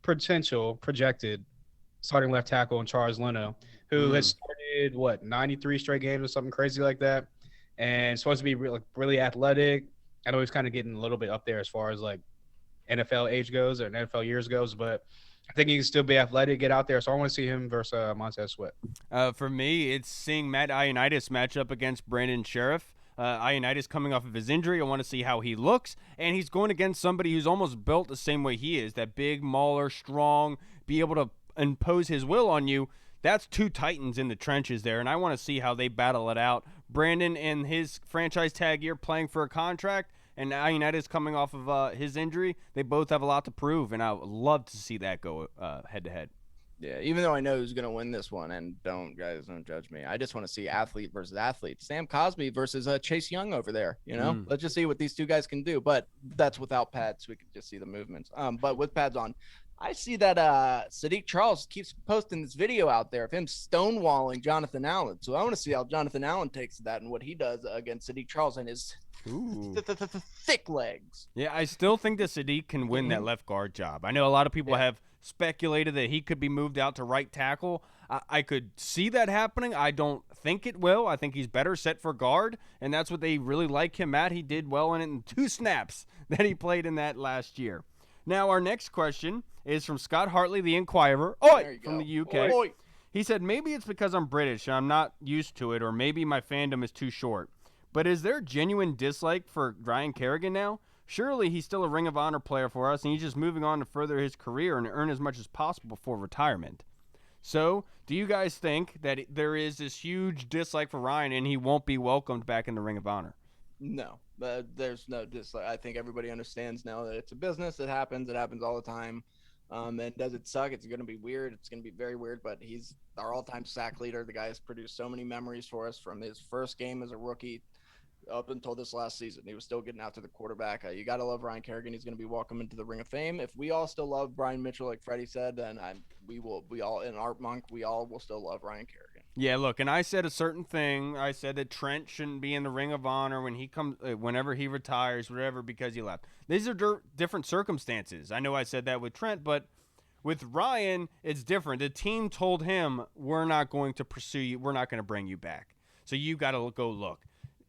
projected starting left tackle in Charles Leno, who has started 93 straight games or something crazy like that, and supposed to be really athletic. I know he's kind of getting a little bit up there as far as like NFL age goes or NFL years goes, but I think he can still be athletic, get out there. So I want to see him versus Montez Sweat. For me, it's seeing Matt Ioannidis match up against Brandon Sheriff. Ioannidis coming off of his injury. I want to see how he looks. And he's going against somebody who's almost built the same way he is. That big, mauler, strong, be able to impose his will on you. That's two titans in the trenches there, and I want to see how they battle it out. Brandon and his franchise tag year playing for a contract, and Ioannidis coming off of his injury. They both have a lot to prove, and I would love to see that go head-to-head. Yeah, even though I know who's going to win this one, and don't judge me. I just want to see athlete versus athlete. Sam Cosby versus Chase Young over there, Let's just see what these two guys can do. But that's without pads. We can just see the movements. But with pads on, I see that Sadiq Charles keeps posting this video out there of him stonewalling Jonathan Allen. So I want to see how Jonathan Allen takes that and what he does against Sadiq Charles and his thick legs. Yeah, I still think that Sadiq can win that left guard job. I know a lot of people have speculated that he could be moved out to right tackle. I could see that happening. I don't think it will. I think he's better set for guard, and that's what they really like him at. He did well in it in 2 snaps that he played in that last year. Now, our next question is from Scott Hartley, the Inquirer, from the UK. Oi. He said, maybe it's because I'm British and I'm not used to it, or maybe my fandom is too short. But is there genuine dislike for Ryan Kerrigan now? Surely he's still a Ring of Honor player for us, and he's just moving on to further his career and earn as much as possible before retirement. So, do you guys think that there is this huge dislike for Ryan and he won't be welcomed back in the Ring of Honor? No, there's no dislike. I think everybody understands now that it's a business. It happens all the time. And does it suck? It's going to be weird. It's going to be very weird, but he's our all-time sack leader. The guy has produced so many memories for us from his first game as a rookie up until this last season. He was still getting out to the quarterback. You got to love Ryan Kerrigan. He's going to be welcome into the Ring of Fame. If we all still love Brian Mitchell, like Freddie said, then we all in our monk, we all will still love Ryan Kerrigan. Yeah, look, and I said a certain thing. I said that Trent shouldn't be in the Ring of Honor when he comes, whenever he retires, whatever, because he left. These are different circumstances. I know I said that with Trent, but with Ryan, it's different. The team told him, we're not going to pursue you. We're not going to bring you back. So you got to go look.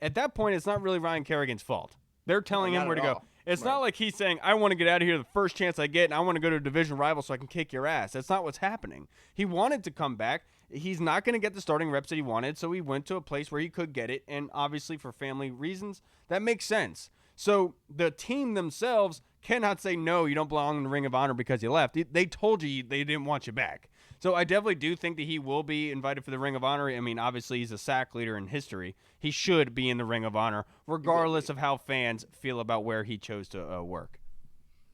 At that point, it's not really Ryan Kerrigan's fault. They're telling him where to go. It's not like he's saying, I want to get out of here the first chance I get, and I want to go to a division rival so I can kick your ass. That's not what's happening. He wanted to come back. He's not going to get the starting reps that he wanted, so he went to a place where he could get it, and obviously for family reasons, that makes sense. So the team themselves cannot say, no, you don't belong in the Ring of Honor because you left. They told you they didn't want you back. So I definitely do think that he will be invited for the Ring of Honor. I mean, obviously he's a sack leader in history. He should be in the Ring of Honor, regardless of how fans feel about where he chose to work.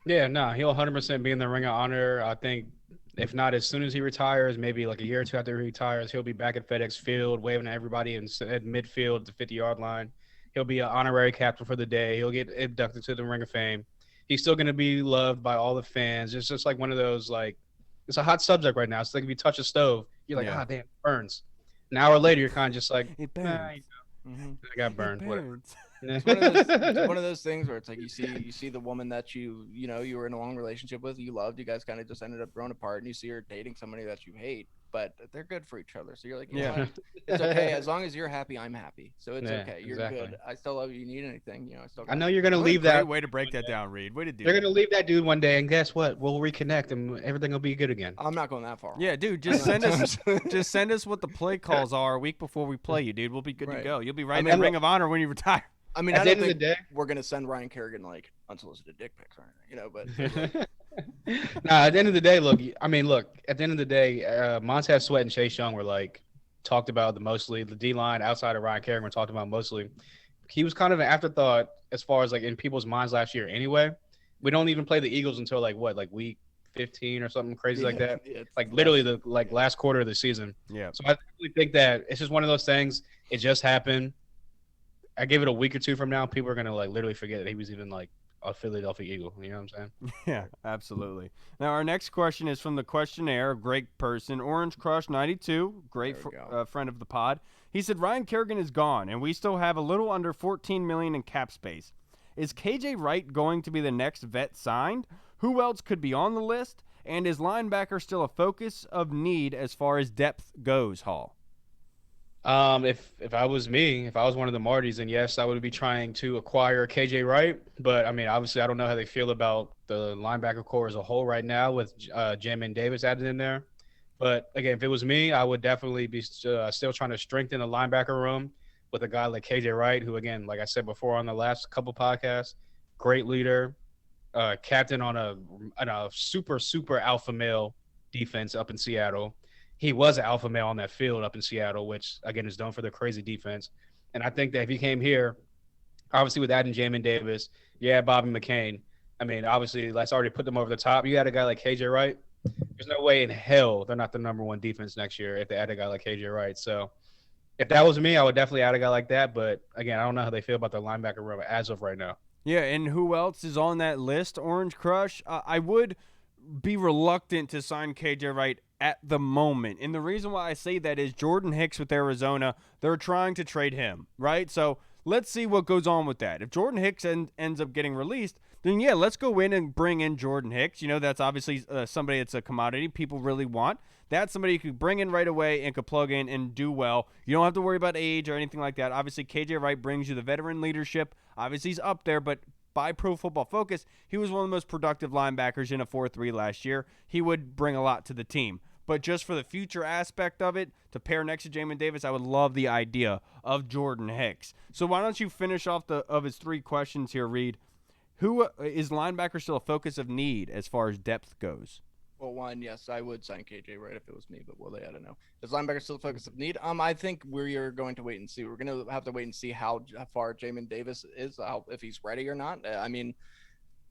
Yeah, no, he'll 100% be in the Ring of Honor. I think if not as soon as he retires, maybe like a year or two after he retires, he'll be back at FedEx Field waving at everybody at midfield at the 50-yard line. He'll be an honorary captain for the day. He'll get inducted to the Ring of Fame. He's still going to be loved by all the fans. It's just like one of those, like, it's a hot subject right now. It's like if you touch a stove, you're like, damn, it burns. An hour later, you're kind of just like, it burns. I got burned. Whatever. It's one of those things where it's like you see the woman that you were in a long relationship with, you loved, you guys kind of just ended up growing apart, and you see her dating somebody that you hate, but they're good for each other. So you're like, yeah, it's okay as long as you're happy, I'm happy. So it's okay. You're good. I still love you. You need anything, I know you're gonna leave that. Way to break that down, Reed. Way to do. You're gonna leave that dude one day, and guess what? We'll reconnect, and everything will be good again. I'm not going that far. Yeah, dude, just send us what the play calls are a week before we play you, dude. We'll be good to go. You'll be right in the Ring of Honor when you retire. I mean, I don't think we're gonna send Ryan Kerrigan like unsolicited dick pics or anything, but. Nah, at the end of the day, look. At the end of the day, Montez Sweat and Chase Young were talked about mostly. The D line outside of Ryan Kerrigan were talked about mostly. He was kind of an afterthought as far as in people's minds last year. Anyway, we don't even play the Eagles until week 15 or something crazy like that. Literally the last quarter of the season. Yeah. So I really think that it's just one of those things. It just happened. I give it a week or two from now, people are gonna literally forget that he was even a Philadelphia Eagle. You know what I'm saying? Yeah, absolutely. Now our next question is from the questionnaire, a great person, Orange Crush 92, great friend of the pod. He said Ryan Kerrigan is gone, and we still have a little under $14 million in cap space. Is KJ Wright going to be the next vet signed? Who else could be on the list? And is linebacker still a focus of need as far as depth goes, Hall? If I was one of the Martys, then yes, I would be trying to acquire KJ Wright. But I mean, obviously, I don't know how they feel about the linebacker core as a whole right now with Jamin Davis added in there. But again, if it was me, I would definitely be still trying to strengthen the linebacker room with a guy like KJ Wright, who, again, like I said before on the last couple podcasts, great leader, captain on a super alpha male defense up in Seattle. He was an alpha male on that field up in Seattle, which, again, is known for their crazy defense. And I think that if he came here, obviously with adding Jamin Davis, Bobby McCain, I mean, obviously, let's already put them over the top. You had a guy like KJ Wright. There's no way in hell they're not the number one defense next year if they add a guy like KJ Wright. So if that was me, I would definitely add a guy like that. But, again, I don't know how they feel about the linebacker room as of right now. Yeah, and who else is on that list, Orange Crush? I would be reluctant to sign KJ Wright at the moment. And the reason why I say that is Jordan Hicks with Arizona, they're trying to trade him, right? So let's see what goes on with that. If Jordan Hicks ends up getting released, then yeah, let's go in and bring in Jordan Hicks. You know, that's obviously somebody that's a commodity people really want. That's somebody you could bring in right away and could plug in and do well. You don't have to worry about age or anything like that. Obviously, KJ Wright brings you the veteran leadership. Obviously, he's up there, but by Pro Football Focus, he was one of the most productive linebackers in a 4-3 last year. He would bring a lot to the team. But just for the future aspect of it, to pair next to Jamin Davis, I would love the idea of Jordan Hicks. So why don't you finish off of his three questions here, Reed? Who is linebacker still a focus of need as far as depth goes? Well, one, yes, I would sign KJ Wright if it was me, but will they? I don't know. Is linebacker still a focus of need? I think we're going to wait and see. We're going to have to wait and see how far Jamin Davis is, if he's ready or not. I mean,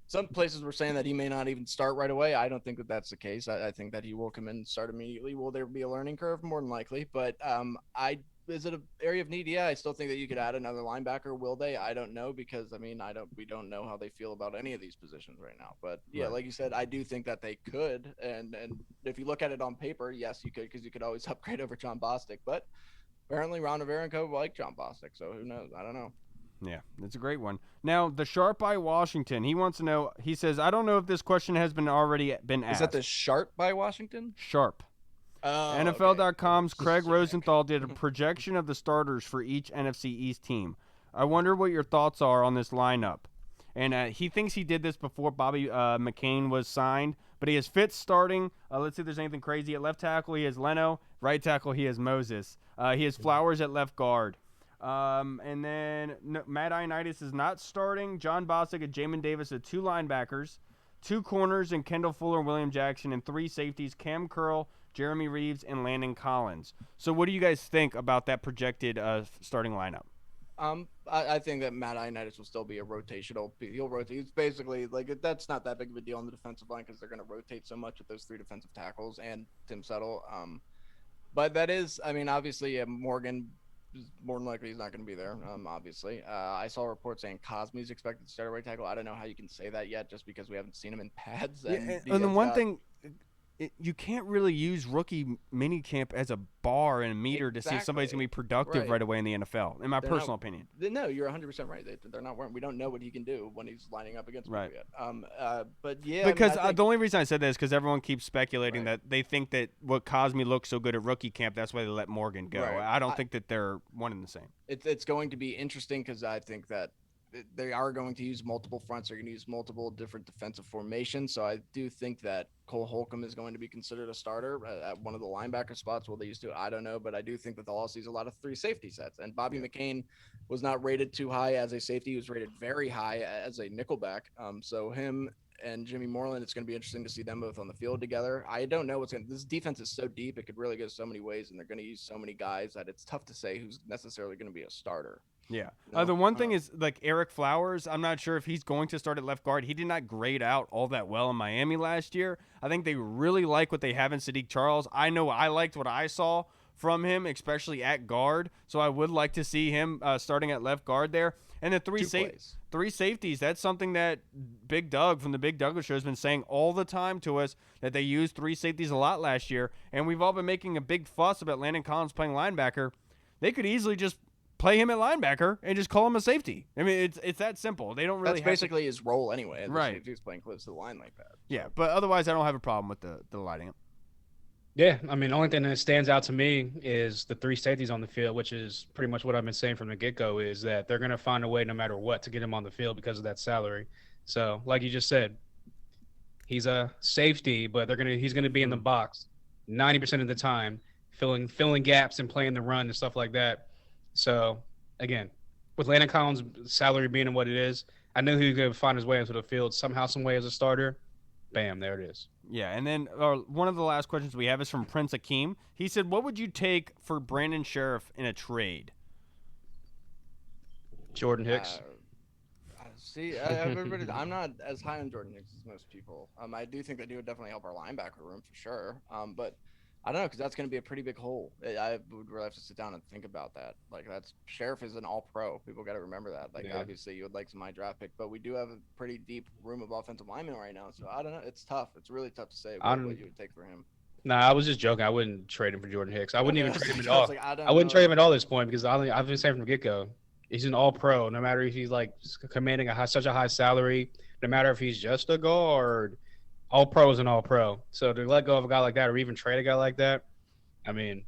some places were saying that he may not even start right away. I don't think that that's the case. I think that he will come in and start immediately. Will there be a learning curve? More than likely. But I is it an area of need? Yeah, I still think that you could add another linebacker. Will they? I don't know, because I mean, we don't know how they feel about any of these positions right now. But yeah, Right. like you said, I do think that they could. And if you look at it on paper, yes, you could, because you could always upgrade over John Bostic. But apparently, Ron Rivera and co like John Bostic, so who knows? I don't know. Yeah, that's a great one. Now, the Sharp by Washington, he wants to know, he says, I don't know if this question has been already been asked. Is that the Sharp by Washington? Sharp. Oh, NFL.com's okay. Craig Rosenthal did a projection of the starters for each NFC East team. I wonder what your thoughts are on this lineup. And he thinks he did this before Bobby McCain was signed, but he has Fitz starting. Let's see if there's anything crazy. At left tackle, he has Leno. Right tackle, he has Moses. He has Flowers at left guard. And then Matt Ioannidis is not starting. John Bostic and Jamin Davis are 2 linebackers, 2 corners, and Kendall Fuller, William Jackson, and 3 safeties, Cam Curl, Jeremy Reeves, and Landon Collins. So what do you guys think about that projected starting lineup? I think that Matt Ioannidis will still be a rotational. He'll rotate. It's basically like, that's not that big of a deal on the defensive line, because they're going to rotate so much with those 3 defensive tackles and Tim Settle. But that is, I mean, obviously Morgan, more than likely he's not going to be there. Obviously, I saw reports saying Cosme's expected to start at right tackle. I don't know how you can say that yet, just because we haven't seen him in pads. And the one thing, you can't really use rookie minicamp as a bar and a meter to see if somebody's going to be productive right away in the NFL, in my personal opinion. No, you're 100% right. They're not. We don't know what he can do when he's lining up against people yet. But yeah, because the only reason I said that is because everyone keeps speculating that they think that what Cosme looks so good at rookie camp, that's why they let Morgan go. I don't think that they're one and the same. It's going to be interesting, because I think that they are going to use multiple fronts. They're going to use multiple different defensive formations. So I do think that Cole Holcomb is going to be considered a starter at one of the linebacker spots. Will they used to? I don't know, but I do think that they'll also use a lot of 3 safety sets. And Bobby McCain was not rated too high as a safety. He was rated very high as a nickelback. So him and Jimmy Moreland, it's going to be interesting to see them both on the field together. I don't know this defense is so deep. It could really go so many ways, and they're going to use so many guys that it's tough to say who's necessarily going to be a starter. Yeah. The one thing is, like, Eric Flowers, I'm not sure if he's going to start at left guard. He did not grade out all that well in Miami last year. I think they really like what they have in Sadiq Charles. I know I liked what I saw from him, especially at guard. So I would like to see him starting at left guard there. And the 3 safeties, that's something that Big Doug from the Big Douglas Show has been saying all the time to us, that they used 3 safeties a lot last year. And we've all been making a big fuss about Landon Collins playing linebacker. They could easily just play him at linebacker and just call him a safety. I mean, it's that simple. They don't really. That's basically his role anyway. Right. He's playing close to the line like that. So. Yeah, but otherwise, I don't have a problem with the lighting up. Yeah, I mean, the only thing that stands out to me is the 3 safeties on the field, which is pretty much what I've been saying from the get-go, is that they're going to find a way no matter what to get him on the field because of that salary. So, like you just said, he's a safety, but he's going to be in the box 90% of the time, filling gaps and playing the run and stuff like that. So, again, with Landon Collins' salary being what it is, I knew he was going to find his way into the field somehow, some way as a starter. Bam, there it is. Yeah, and then one of the last questions we have is from Prince Akeem. He said, what would you take for Brandon Sheriff in a trade? Jordan Hicks. I'm not as high on Jordan Hicks as most people. I do think that he would definitely help our linebacker room for sure. But I don't know, because that's going to be a pretty big hole. I would really have to sit down and think about that. Like, Sheriff is an all-pro. People got to remember that. Like, obviously, you would like some high draft pick, but we do have a pretty deep room of offensive linemen right now. So I don't know. It's tough. It's really tough to say what you would take for him. Nah, I was just joking. I wouldn't trade him for Jordan Hicks. I wouldn't even trade him at all. Like, I wouldn't trade him at all at this point, because I've been saying from the get-go, he's an all-pro. No matter if he's like commanding such a high salary, no matter if he's just a guard, all-pro is an all-pro. So to let go of a guy like that, or even trade a guy like that, I mean,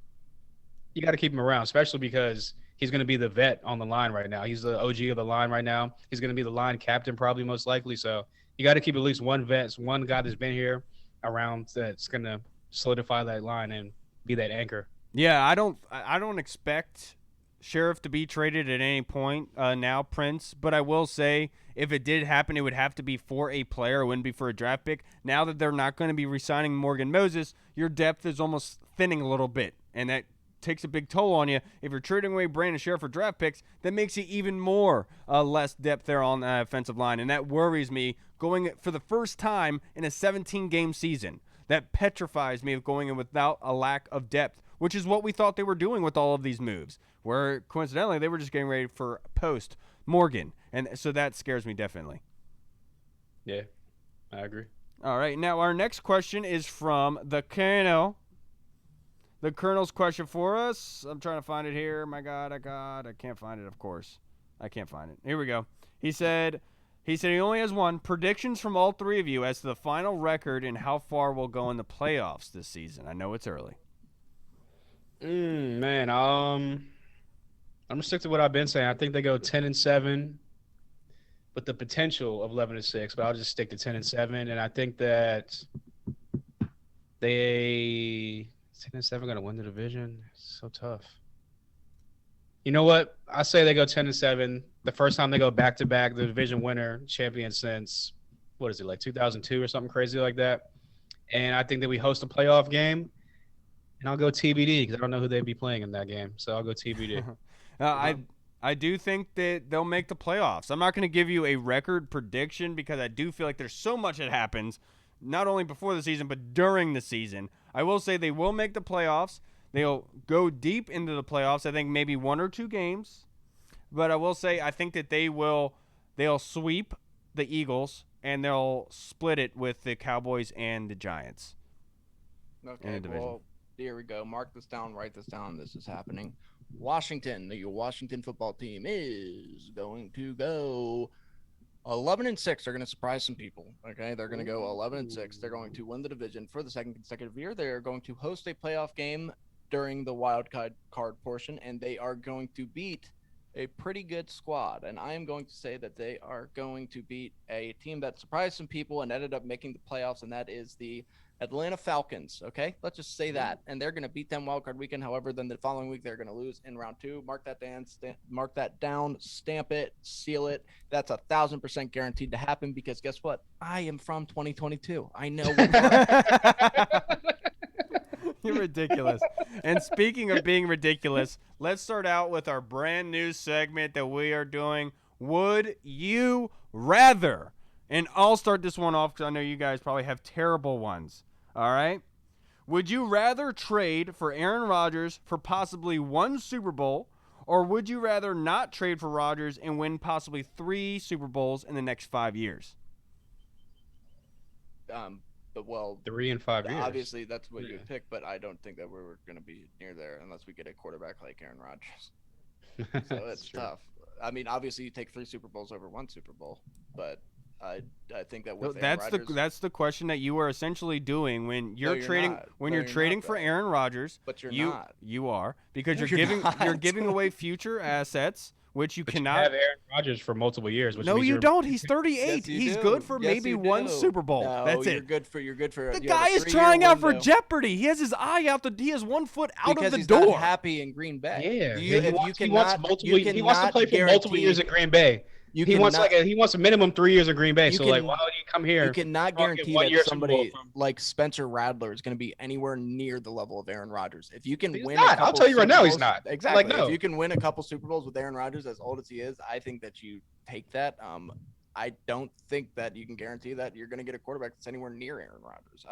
you got to keep him around, especially because he's going to be the vet on the line right now. He's the OG of the line right now. He's going to be the line captain probably most likely. So you got to keep at least one vet, one guy that's been here around that's going to solidify that line and be that anchor. Yeah, I don't expect Sheriff to be traded at any point now, Prince. But I will say, if it did happen, it would have to be for a player. It wouldn't be for a draft pick. Now that they're not going to be re-signing Morgan Moses, your depth is almost thinning a little bit, and that takes a big toll on you. If you're trading away Brandon Sheriff for draft picks, that makes you even more less depth there on the offensive line, and that worries me going for the first time in a 17-game season. That petrifies me of going in without a lack of depth. which is what we thought they were doing with all of these moves, where coincidentally they were just getting ready for post Morgan. And so that scares me definitely. Yeah, I agree. All right, now our next question is from the Colonel. The Colonel's question for us. I'm trying to find it here. My God, I can't find it, of course. I can't find it. Here we go. He said he only has one. Predictions from all three of you as to the final record and how far we'll go in the playoffs this season. I know it's early. Man, I'm gonna stick to what I've been saying. I think they go 10-7, with the potential of 11-6. But I'll just stick to 10-7, and I think that they 10-7 gonna win the division. It's so tough. You know what? I say they go 10-7. The first time they go back to back, the division winner, champion since what is it, like 2002 or something crazy like that. And I think that we host a playoff game. And I'll go TBD because I don't know who they'd be playing in that game. So I'll go TBD. I do think that they'll make the playoffs. I'm not going to give you a record prediction because I do feel like there's so much that happens, not only before the season, but during the season. I will say they will make the playoffs. They'll go deep into the playoffs. I think maybe 1 or 2 games. But I will say I think that they'll sweep the Eagles and they'll split it with the Cowboys and the Giants. Okay, well, here we go. Mark this down, write this down. This is happening. Washington, your Washington football team is going to go 11-6. They're going to surprise some people. Okay, they're going to go 11-6. They're going to win the division for the second consecutive year. They're going to host a playoff game during the wild card portion, and they are going to beat a pretty good squad. And I am going to say that they are going to beat a team that surprised some people and ended up making the playoffs, and that is the Atlanta Falcons. Okay, let's just say that, and they're going to beat them wildcard weekend. However, then the following week they're going to lose in round 2. Mark that down, stamp it, seal it. That's 1,000% guaranteed to happen because guess what? I am from 2022. I know. You're ridiculous. And speaking of being ridiculous, let's start out with our brand new segment that we are doing. Would you rather? And I'll start this one off because I know you guys probably have terrible ones. All right? Would you rather trade for Aaron Rodgers for possibly 1 Super Bowl, or would you rather not trade for Rodgers and win possibly 3 Super Bowls in the next 5 years? Well, 3 and 5 years. Obviously, that's what you would pick, but I don't think that we're going to be near there unless we get a quarterback like Aaron Rodgers. So it's tough. I mean, obviously, you take 3 Super Bowls over 1 Super Bowl, but I think that with Aaron Rodgers, that's the question that you are essentially doing when you're trading for Aaron Rodgers. But you're not. You are because you're giving away future assets. Which you cannot have Aaron Rodgers for multiple years. Which no, you don't. He's 38. Yes, you He's do. good for maybe 1 Super Bowl. No, that's you're it. You're good for. The guy is trying out for Jeopardy. He has his eye out he has 1 foot out because of the he's door. Not happy in Green Bay. Yeah, he wants to play for multiple years in Green Bay. He wants a minimum 3 years in Green Bay. So why would you come here? You cannot guarantee that somebody like Spencer Rattler is going to be anywhere near the level of Aaron Rodgers. If you can win, I'll tell you right now, he's not. Exactly. If you can win a couple Super Bowls with Aaron Rodgers, as old as he is, I think that you take that. I don't think that you can guarantee that you're going to get a quarterback that's anywhere near Aaron Rodgers.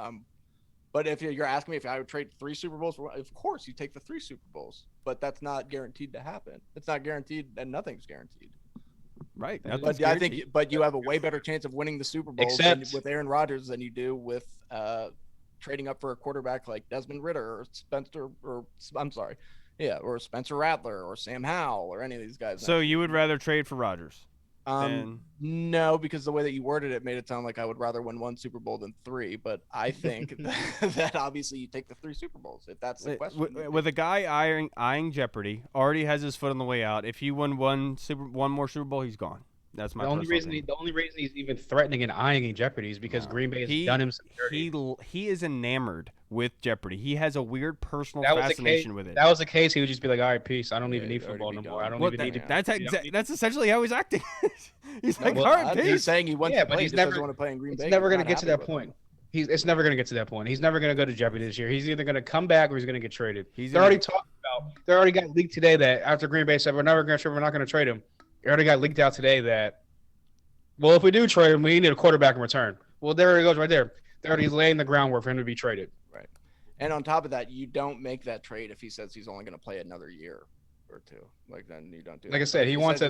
But if you're asking me if I would trade 3 Super Bowls, of course you take the 3 Super Bowls. But that's not guaranteed to happen. It's not guaranteed, and nothing's guaranteed. Right. But I think, you have a way better chance of winning the Super Bowl with Aaron Rodgers than you do with trading up for a quarterback like Desmond Ridder or Spencer Rattler or Sam Howell or any of these guys. So you would rather trade for Rodgers? No, because the way that you worded it made it sound like I would rather win 1 Super Bowl than 3. But I think that obviously you take the 3 Super Bowls if that's the question. With a guy eyeing Jeopardy, already has his foot on the way out. If he won one more Super Bowl, he's gone. That's my the only reason he's even threatening and eyeing Jeopardy is because Green Bay has done him some dirty. He is enamored with Jeopardy. He has a weird personal fascination with it. That was the case. He would just be like, "All right, peace. I don't even need football no more. I don't even need to." That's essentially how he's acting. He's like, "All right, peace." He's saying he wants to play. He doesn't want to play in Green Bay. It's never going to get to that point. It's never going to get to that point. He's never going to go to Jeopardy this year. He's either going to come back or he's going to get traded. They already got leaked today that after Green Bay said we're not going to trade him. It already got leaked out today that. Well, if we do trade him, we need a quarterback in return. Well, there it goes right there. They're already laying the groundwork for him to be traded. Right. And on top of that, you don't make that trade if he says he's only going to play another year or two. Like then you don't do. Like that. I said, he wants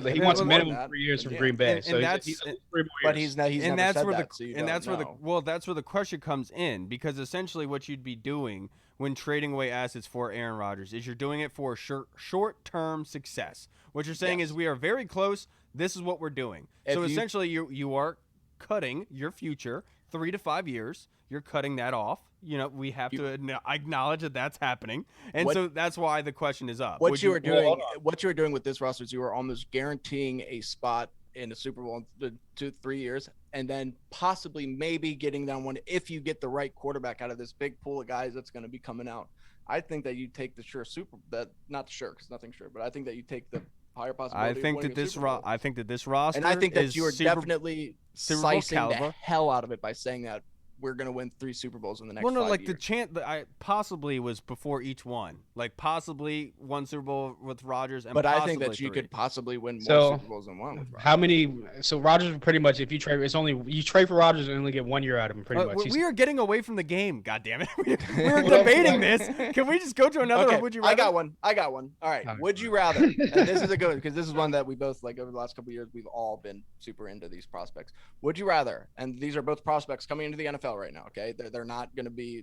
minimum 3 years from Green Bay. And so that's he's 3 more years. But he's never said where that, so you don't that's where know. that's where the question comes in, because essentially what you'd be doing when trading away assets for Aaron Rodgers is you're doing it for short-term success. What you're saying is we are very close. This is what we're doing. So essentially you are cutting your future 3 to 5 years. You're cutting that off. You know, we have to acknowledge that that's happening. And so that's why the question is up. What you were doing with this roster is you were almost guaranteeing a spot in the Super Bowl in 2-3 years, and then possibly maybe getting down one if you get the right quarterback out of this big pool of guys that's going to be coming out. I think that you take the not sure because nothing's sure, but I think that you take the higher possibility. I think that this roster, and I think that you are Super definitely Bowl slicing caliber. the hell out of it by saying that we're going to win 3 Super Bowls in the next 5 years. Like the chance that I possibly was before each one. Like possibly 1 Super Bowl with Rodgers, but I think that you could possibly win more Super Bowls than 1 with Rodgers. How many? So Rodgers pretty much, if you trade, you trade for Rodgers and only get 1 year out of him. Pretty much. We are getting away from the game. God damn it! We're debating this. Can we just go to another? Okay, Would you rather? I got one. All right. Would you rather? And this is a good one because this is one that we both like over the last couple of years. We've all been super into these prospects. Would you rather? And these are both prospects coming into the NFL right now. Okay, they're not going to be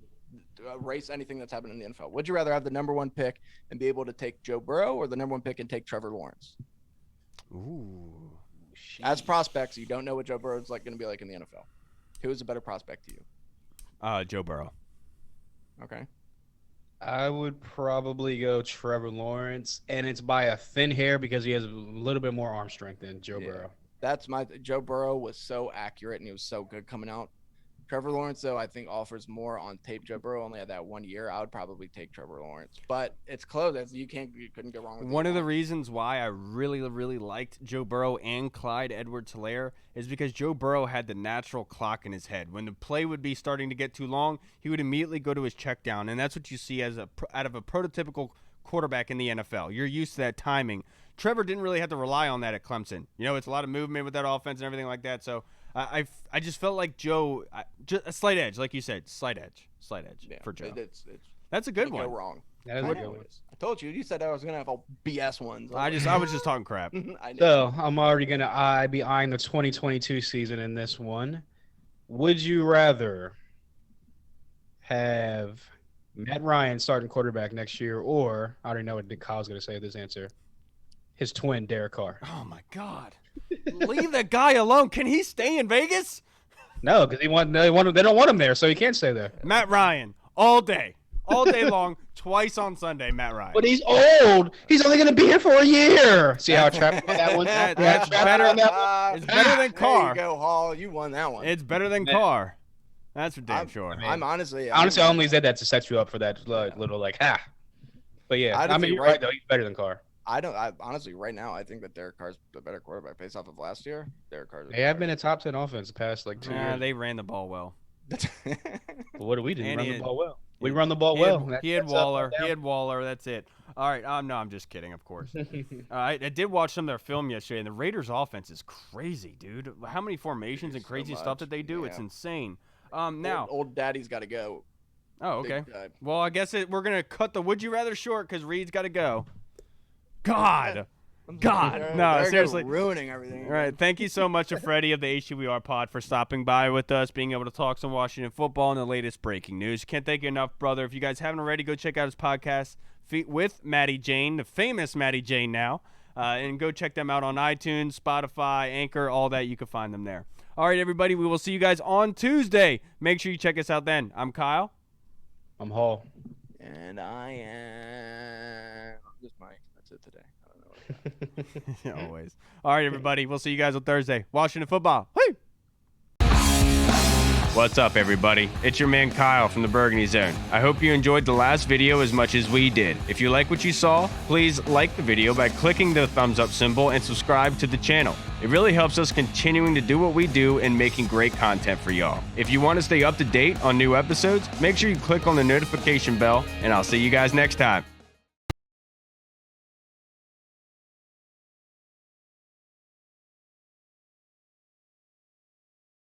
erase anything that's happened in the NFL. Would you rather have the number 1 pick and be able to take Joe Burrow, or the number 1 pick and take Trevor Lawrence? Ooh. As prospects, you don't know what Joe Burrow is going to be like in the NFL. Who is a better prospect to you? Joe Burrow. Okay. I would probably go Trevor Lawrence, and it's by a thin hair because he has a little bit more arm strength than Joe Burrow. That's Joe Burrow was so accurate and he was so good coming out. Trevor Lawrence, though, I think offers more on tape. Joe Burrow only had that 1 year. I would probably take Trevor Lawrence, but it's close. You couldn't go wrong with one of the reasons why I really, really liked Joe Burrow and Clyde Edwards-Helaire is because Joe Burrow had the natural clock in his head. When the play would be starting to get too long, he would immediately go to his check down, and that's what you see out of a prototypical quarterback in the NFL. You're used to that timing. Trevor didn't really have to rely on that at Clemson. You know, it's a lot of movement with that offense and everything like that. So I just felt like Joe, just a slight edge, like you said, slight edge for Joe. That's a good one. Go wrong. That is a good one. I told you. You said I was gonna have all BS ones. I was just talking crap. So I'm already gonna be eyeing the 2022 season in this one. Would you rather have Matt Ryan starting quarterback next year, or I already know what Kyle's gonna say this answer, his twin Derek Carr? Oh my God. Leave that guy alone. Can he stay in Vegas? No, because they don't want him there, so he can't stay there. Matt Ryan, all day long, twice on Sunday. Matt Ryan. But he's old. He's only going to be here for a year. See how I trapped on that one? That's better. It's better than Carr. There you go, Hall. You won that one. It's better than Carr. That's for damn sure. I'm honestly, I only said that to set you up for that little like But yeah, I mean, you're right though. He's better than Carr. I honestly, right now, I think that Derek Carr's the better quarterback based off of last year. Derek Carr. They have been a top 10 offense the past like 2 years. They ran the ball well. But what do we do? Run the ball well. We He- run the ball He well. had Waller. He had Waller. That's it. All right. No, I'm just kidding, of course. I did watch some of their film yesterday, and the Raiders' offense is crazy, dude. How many formations and crazy stuff that they do? Yeah. It's insane. Now, old daddy's got to go. oh, okay. Big time. Well, I guess we're gonna cut the would you rather short because Reed's got to go. God. No, seriously. Ruining everything. All right. Thank you so much to Freddie of the HTWeAre pod for stopping by with us, being able to talk some Washington football and the latest breaking news. Can't thank you enough, brother. If you guys haven't already, go check out his podcast with Maddie Jane, the famous Maddie Jane now, and go check them out on iTunes, Spotify, Anchor, all that. You can find them there. All right, everybody. We will see you guys on Tuesday. Make sure you check us out then. I'm Kyle. I'm Hall. And I am just Mike. That's it today. I don't know. Always. All right, everybody. We'll see you guys on Thursday. Washington football. Woo! What's up, everybody? It's your man Kyle from the Burgundy Zone. I hope you enjoyed the last video as much as we did. If you like what you saw, please like the video by clicking the thumbs up symbol and subscribe to the channel. It really helps us continuing to do what we do and making great content for y'all. If you want to stay up to date on new episodes, make sure you click on the notification bell, and I'll see you guys next time.